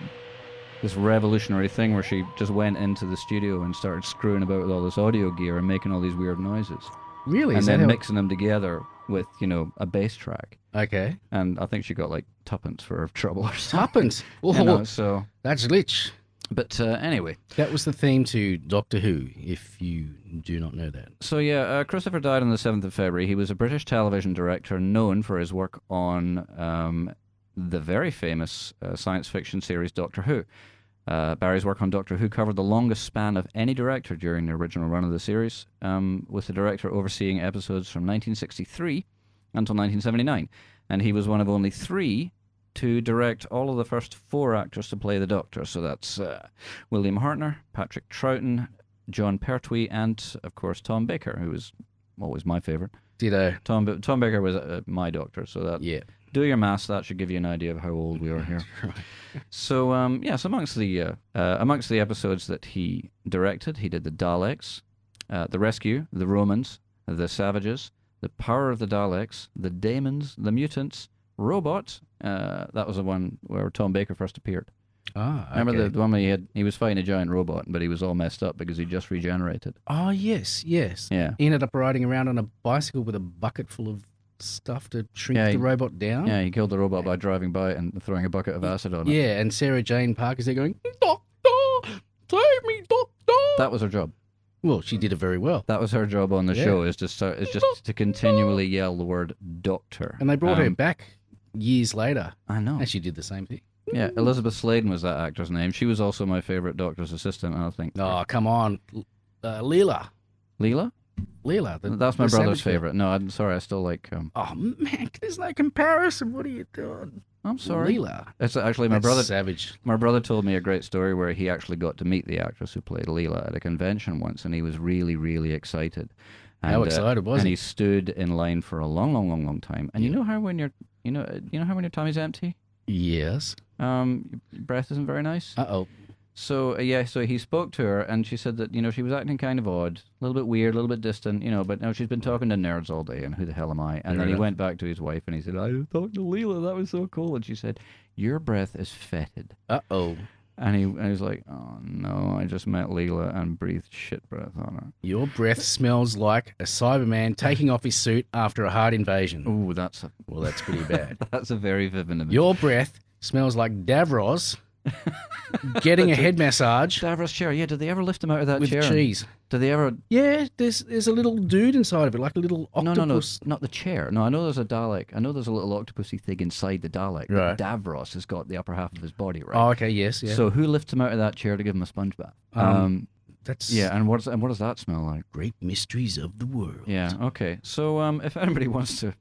this revolutionary thing where she just went into the studio and started screwing about with all this audio gear and making all these weird noises. Really? And Is then that how- mixing them together with, a bass track. Okay. And I think she got like tuppence for her trouble or something. Tuppence. Oh, So, that's lich. but anyway. That was the theme to Doctor Who, if you do not know that. So yeah, Christopher died on the 7th of February. He was a British television director known for his work on the very famous science fiction series Doctor Who. Barry's work on Doctor Who covered the longest span of any director during the original run of the series, with the director overseeing episodes from 1963 until 1979. And he was one of only 3 to direct all of the first 4 actors to play the Doctor. So that's William Hartnell, Patrick Troughton, John Pertwee, and, of course, Tom Baker, who was always my favourite. Ditto. Tom Baker was my Doctor, so that... Yeah. Do your maths. That should give you an idea of how old we are here. Right. So, so amongst the episodes that he directed, he did the Daleks, the Rescue, the Romans, the Savages, the Power of the Daleks, the Daemons, the Mutants, Robot. That was the one where Tom Baker first appeared. Ah, okay. Remember the one where he was fighting a giant robot, but he was all messed up because he just regenerated. Oh, yes. Yeah. He ended up riding around on a bicycle with a bucket full of stuff to shrink the robot down. Yeah, he killed the robot by driving by it and throwing a bucket of acid on it. Yeah, and Sarah Jane Parker's there going, Doctor, save me, Doctor. That was her job. Well, she did it very well. That was her job on the show, is just to continually yell the word Doctor. And they brought her back years later. I know. And she did the same thing. Yeah, Elizabeth Sladen was that actor's name. She was also my favourite Doctor's assistant, I think. Oh, come on. Leela. Leela? Leela. That's my brother's favourite. No, I'm sorry, I still like... Oh, man, there's no comparison. What are you doing? I'm sorry. Leela. It's actually my brother... Savage. My brother told me a great story where he actually got to meet the actress who played Leela at a convention once, and he was really, really excited. And, how excited was he? And he stood in line for a long, long, long, long time. And you know how when you know how when your tummy's empty? Yes. Your breath isn't very nice? Uh-oh. So, so he spoke to her, and she said that, she was acting kind of odd, a little bit weird, a little bit distant, but now she's been talking to nerds all day, and who the hell am I? And then he went back to his wife, and he said, I was talking to Leela, that was so cool. And she said, your breath is fetid. Uh-oh. And he was like, oh, no, I just met Leela and breathed shit breath on her. Your breath smells like a Cyberman taking off his suit after a heart invasion. Ooh, Well, that's pretty bad. That's a very vivid image. Your breath smells like Davros getting a head massage. Davros chair, yeah, did they ever lift him out of that with chair? With cheese. Did they ever... Yeah, there's a little dude inside of it, like a little octopus. No, not the chair. No, I know there's a Dalek. I know there's a little octopusy thing inside the Dalek. Right. But Davros has got the upper half of his body, right? Oh, okay, yes, yeah. So who lifts him out of that chair to give him a sponge bath? That's... Yeah, and what does that smell like? Great mysteries of the world. Yeah, okay. So if anybody wants to...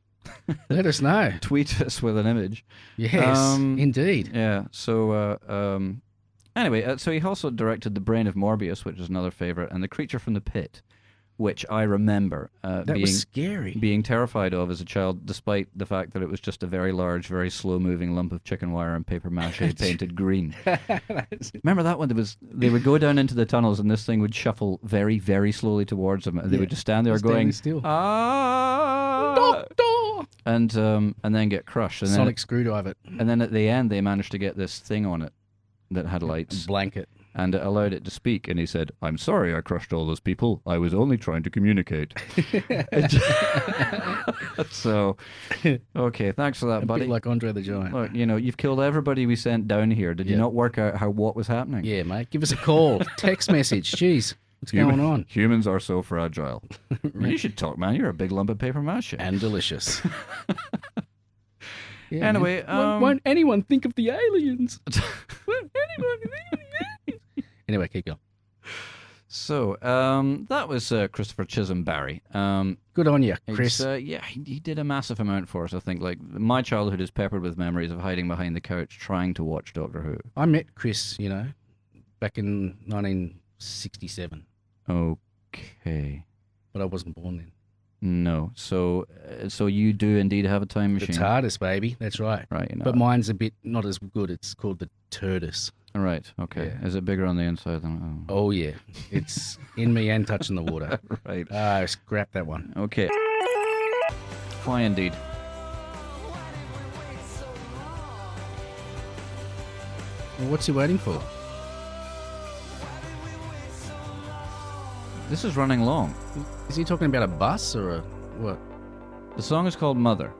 Let us know. Tweet us with an image. Yes, indeed. Yeah, so... Anyway, so he also directed The Brain of Morbius, which is another favourite, and The Creature from the Pit, which I remember was scary. Being terrified of as a child, despite the fact that it was just a very large, very slow-moving lump of chicken wire and paper mache painted green. Remember that one? They would go down into the tunnels, and this thing would shuffle very, very slowly towards them, and they would just stand there going, still. Ah! Doctor! And then get crushed. And Sonic screwdriver. And then at the end, they managed to get this thing on it that had lights. Blanket. And it allowed it to speak. And he said, I'm sorry I crushed all those people. I was only trying to communicate. So, okay, thanks for that, buddy. A bit like Andre the Giant. Look, you've killed everybody we sent down here. Did you not work out what was happening? Yeah, mate. Give us a call. Text message. Jeez. What's going on? Humans are so fragile. You should talk, man. You're a big lump of paper mache. And delicious. Yeah, anyway, won't anyone think of the aliens? Won't anyone think of the aliens? Anyway, keep going. So, that was Christopher Chisholm Barry. Good on you, Chris. He did a massive amount for us, I think. Like, my childhood is peppered with memories of hiding behind the couch trying to watch Doctor Who. I met Chris, back in 1967. Okay. But I wasn't born then. No. So you do indeed have a time machine. The TARDIS, baby. That's right. Right. But mine's a bit not as good. It's called the TURDIS. Right. Okay. Yeah. Is it bigger on the inside than? Oh yeah. It's in me and touching the water. Right. Scrap that one. Okay. Why indeed. Well, what's he waiting for? This is running long. Is he talking about a bus or a what? The song is called Mother.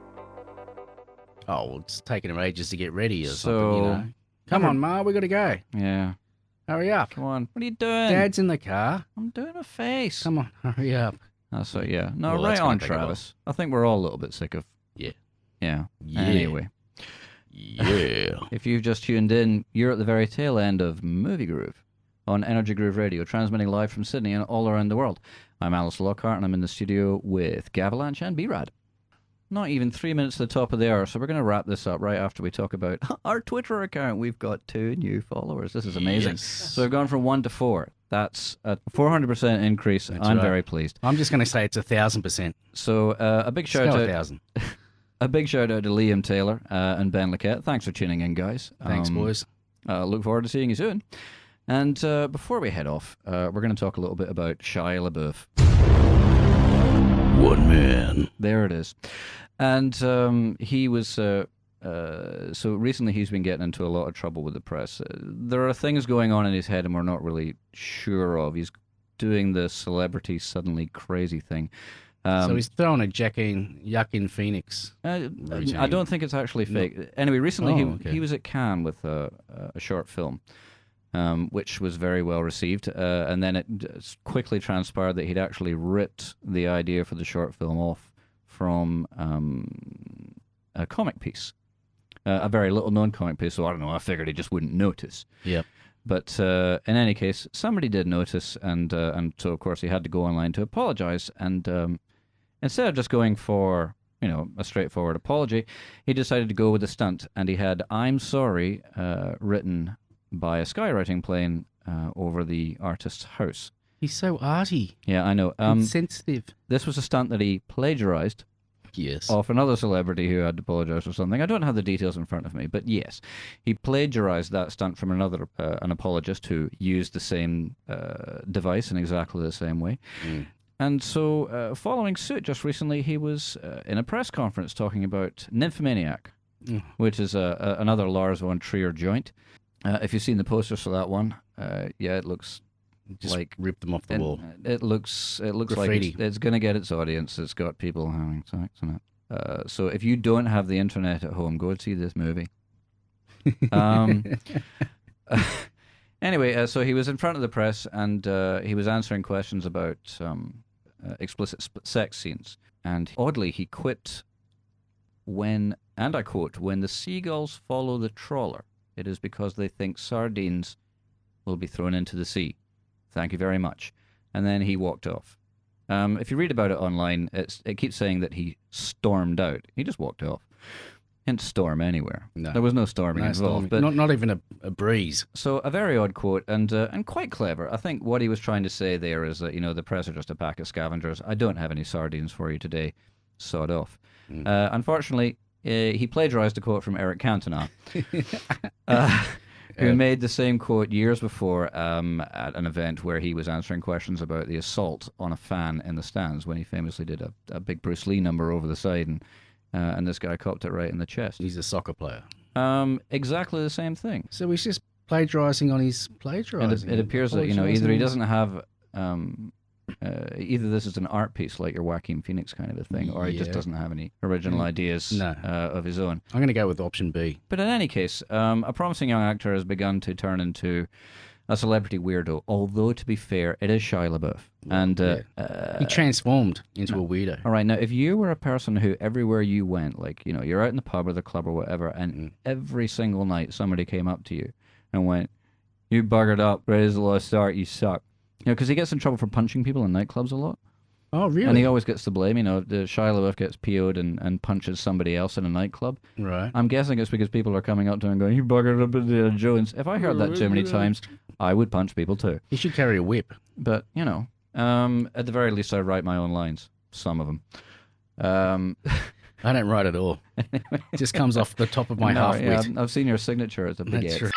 Oh, well, it's taking him ages to get ready or So- something, Come on, Ma, we got to go. Yeah. Hurry up. Come on. What are you doing? Dad's in the car. I'm doing a face. Come on, hurry up. So yeah. No, Well, right that's gonna on, take a while. Travis. I think we're all a little bit sick of. Yeah. Yeah. Yeah. Anyway. Yeah. If you've just tuned in, you're at the very tail end of Movie Groove on Energy Groove Radio, transmitting live from Sydney and all around the world. I'm Alister Lockhart, and I'm in the studio with Gavalanche and B-Rad. Not even 3 minutes to the top of the hour, so we're going to wrap this up right after we talk about our Twitter account. We've got 2 new followers. This is amazing. Yes. So we've gone from 1 to 4. That's a 400% increase. That's I'm right. very pleased. I'm just going to say it's 1,000%. So a big shout out. 1,000. A big shout out to Liam Taylor and Ben Laquette. Thanks for tuning in, guys. Thanks, boys. Look forward to seeing you soon. And before we head off, we're going to talk a little bit about Shia LaBeouf. One man. There it is. And he was... so recently he's been getting into a lot of trouble with the press. There are things going on in his head and we're not really sure of. He's doing the celebrity suddenly crazy thing. So he's throwing a Joaquin Phoenix. I don't think it's actually fake. No. Anyway, recently he was at Cannes with a short film, which was very well received. And then it quickly transpired that he'd actually ripped the idea for the short film off from a comic piece. A very little-known comic piece, so I don't know, I figured he just wouldn't notice. Yeah. But in any case, somebody did notice, and so, of course, he had to go online to apologize. And instead of just going for, a straightforward apology, he decided to go with a stunt, and he had "I'm sorry" written by a skywriting plane over the artist's house. He's so arty. Yeah, I know. Sensitive. This was a stunt that he plagiarized. Yes. Off another celebrity who had to apologize for something. I don't have the details in front of me, but yes, he plagiarized that stunt from another an apologist who used the same device in exactly the same way. Mm. And so, following suit, just recently, he was in a press conference talking about Nymphomaniac, which is another Lars von Trier joint. If you've seen the posters for that one, it looks... Just like rip them off the wall. It looks Graffiti. Like it's going to get its audience. It's got people having sex in it. So if you don't have the internet at home, go and see this movie. Anyway, so he was in front of the press and he was answering questions about explicit sex scenes. And oddly, he quipped when, and I quote, "When the seagulls follow the trawler, it is because they think sardines will be thrown into the sea. Thank you very much." And then he walked off. If you read about it online, it keeps saying that he stormed out. He just walked off. He didn't storm anywhere. No. There was no storming involved. But not even a breeze. So a very odd quote and quite clever. I think what he was trying to say there is that, the press are just a pack of scavengers. I don't have any sardines for you today. Sod off. Unfortunately, he plagiarized a quote from Eric Cantona. Who made the same quote years before at an event where he was answering questions about the assault on a fan in the stands when he famously did a big Bruce Lee number over the side, and this guy copped it right in the chest. He's a soccer player. Exactly the same thing. So he's just plagiarizing on his plagiarizing. It appears that either he doesn't have either this is an art piece like your Joaquin Phoenix kind of a thing, or he just doesn't have any original ideas of his own. I'm going to go with option B. But in any case, a promising young actor has begun to turn into a celebrity weirdo, although, to be fair, it is Shia LaBeouf. And he transformed into a weirdo. All right, now, if you were a person who everywhere you went, like, you're out in the pub or the club or whatever, and every single night somebody came up to you and went, "You buggered up, raise the low start, you suck." Because he gets in trouble for punching people in nightclubs a lot. Oh, really? And he always gets the blame. The Shia LaBeouf gets PO'd and punches somebody else in a nightclub. Right. I'm guessing it's because people are coming up to him and going, "You buggered up Indiana Jones." If I heard that too many times, I would punch people too. He should carry a whip. But, at the very least, I write my own lines. Some of them. I don't write at all. It just comes off the top of my half-wit. Yeah, I've seen your signature. It's a big X.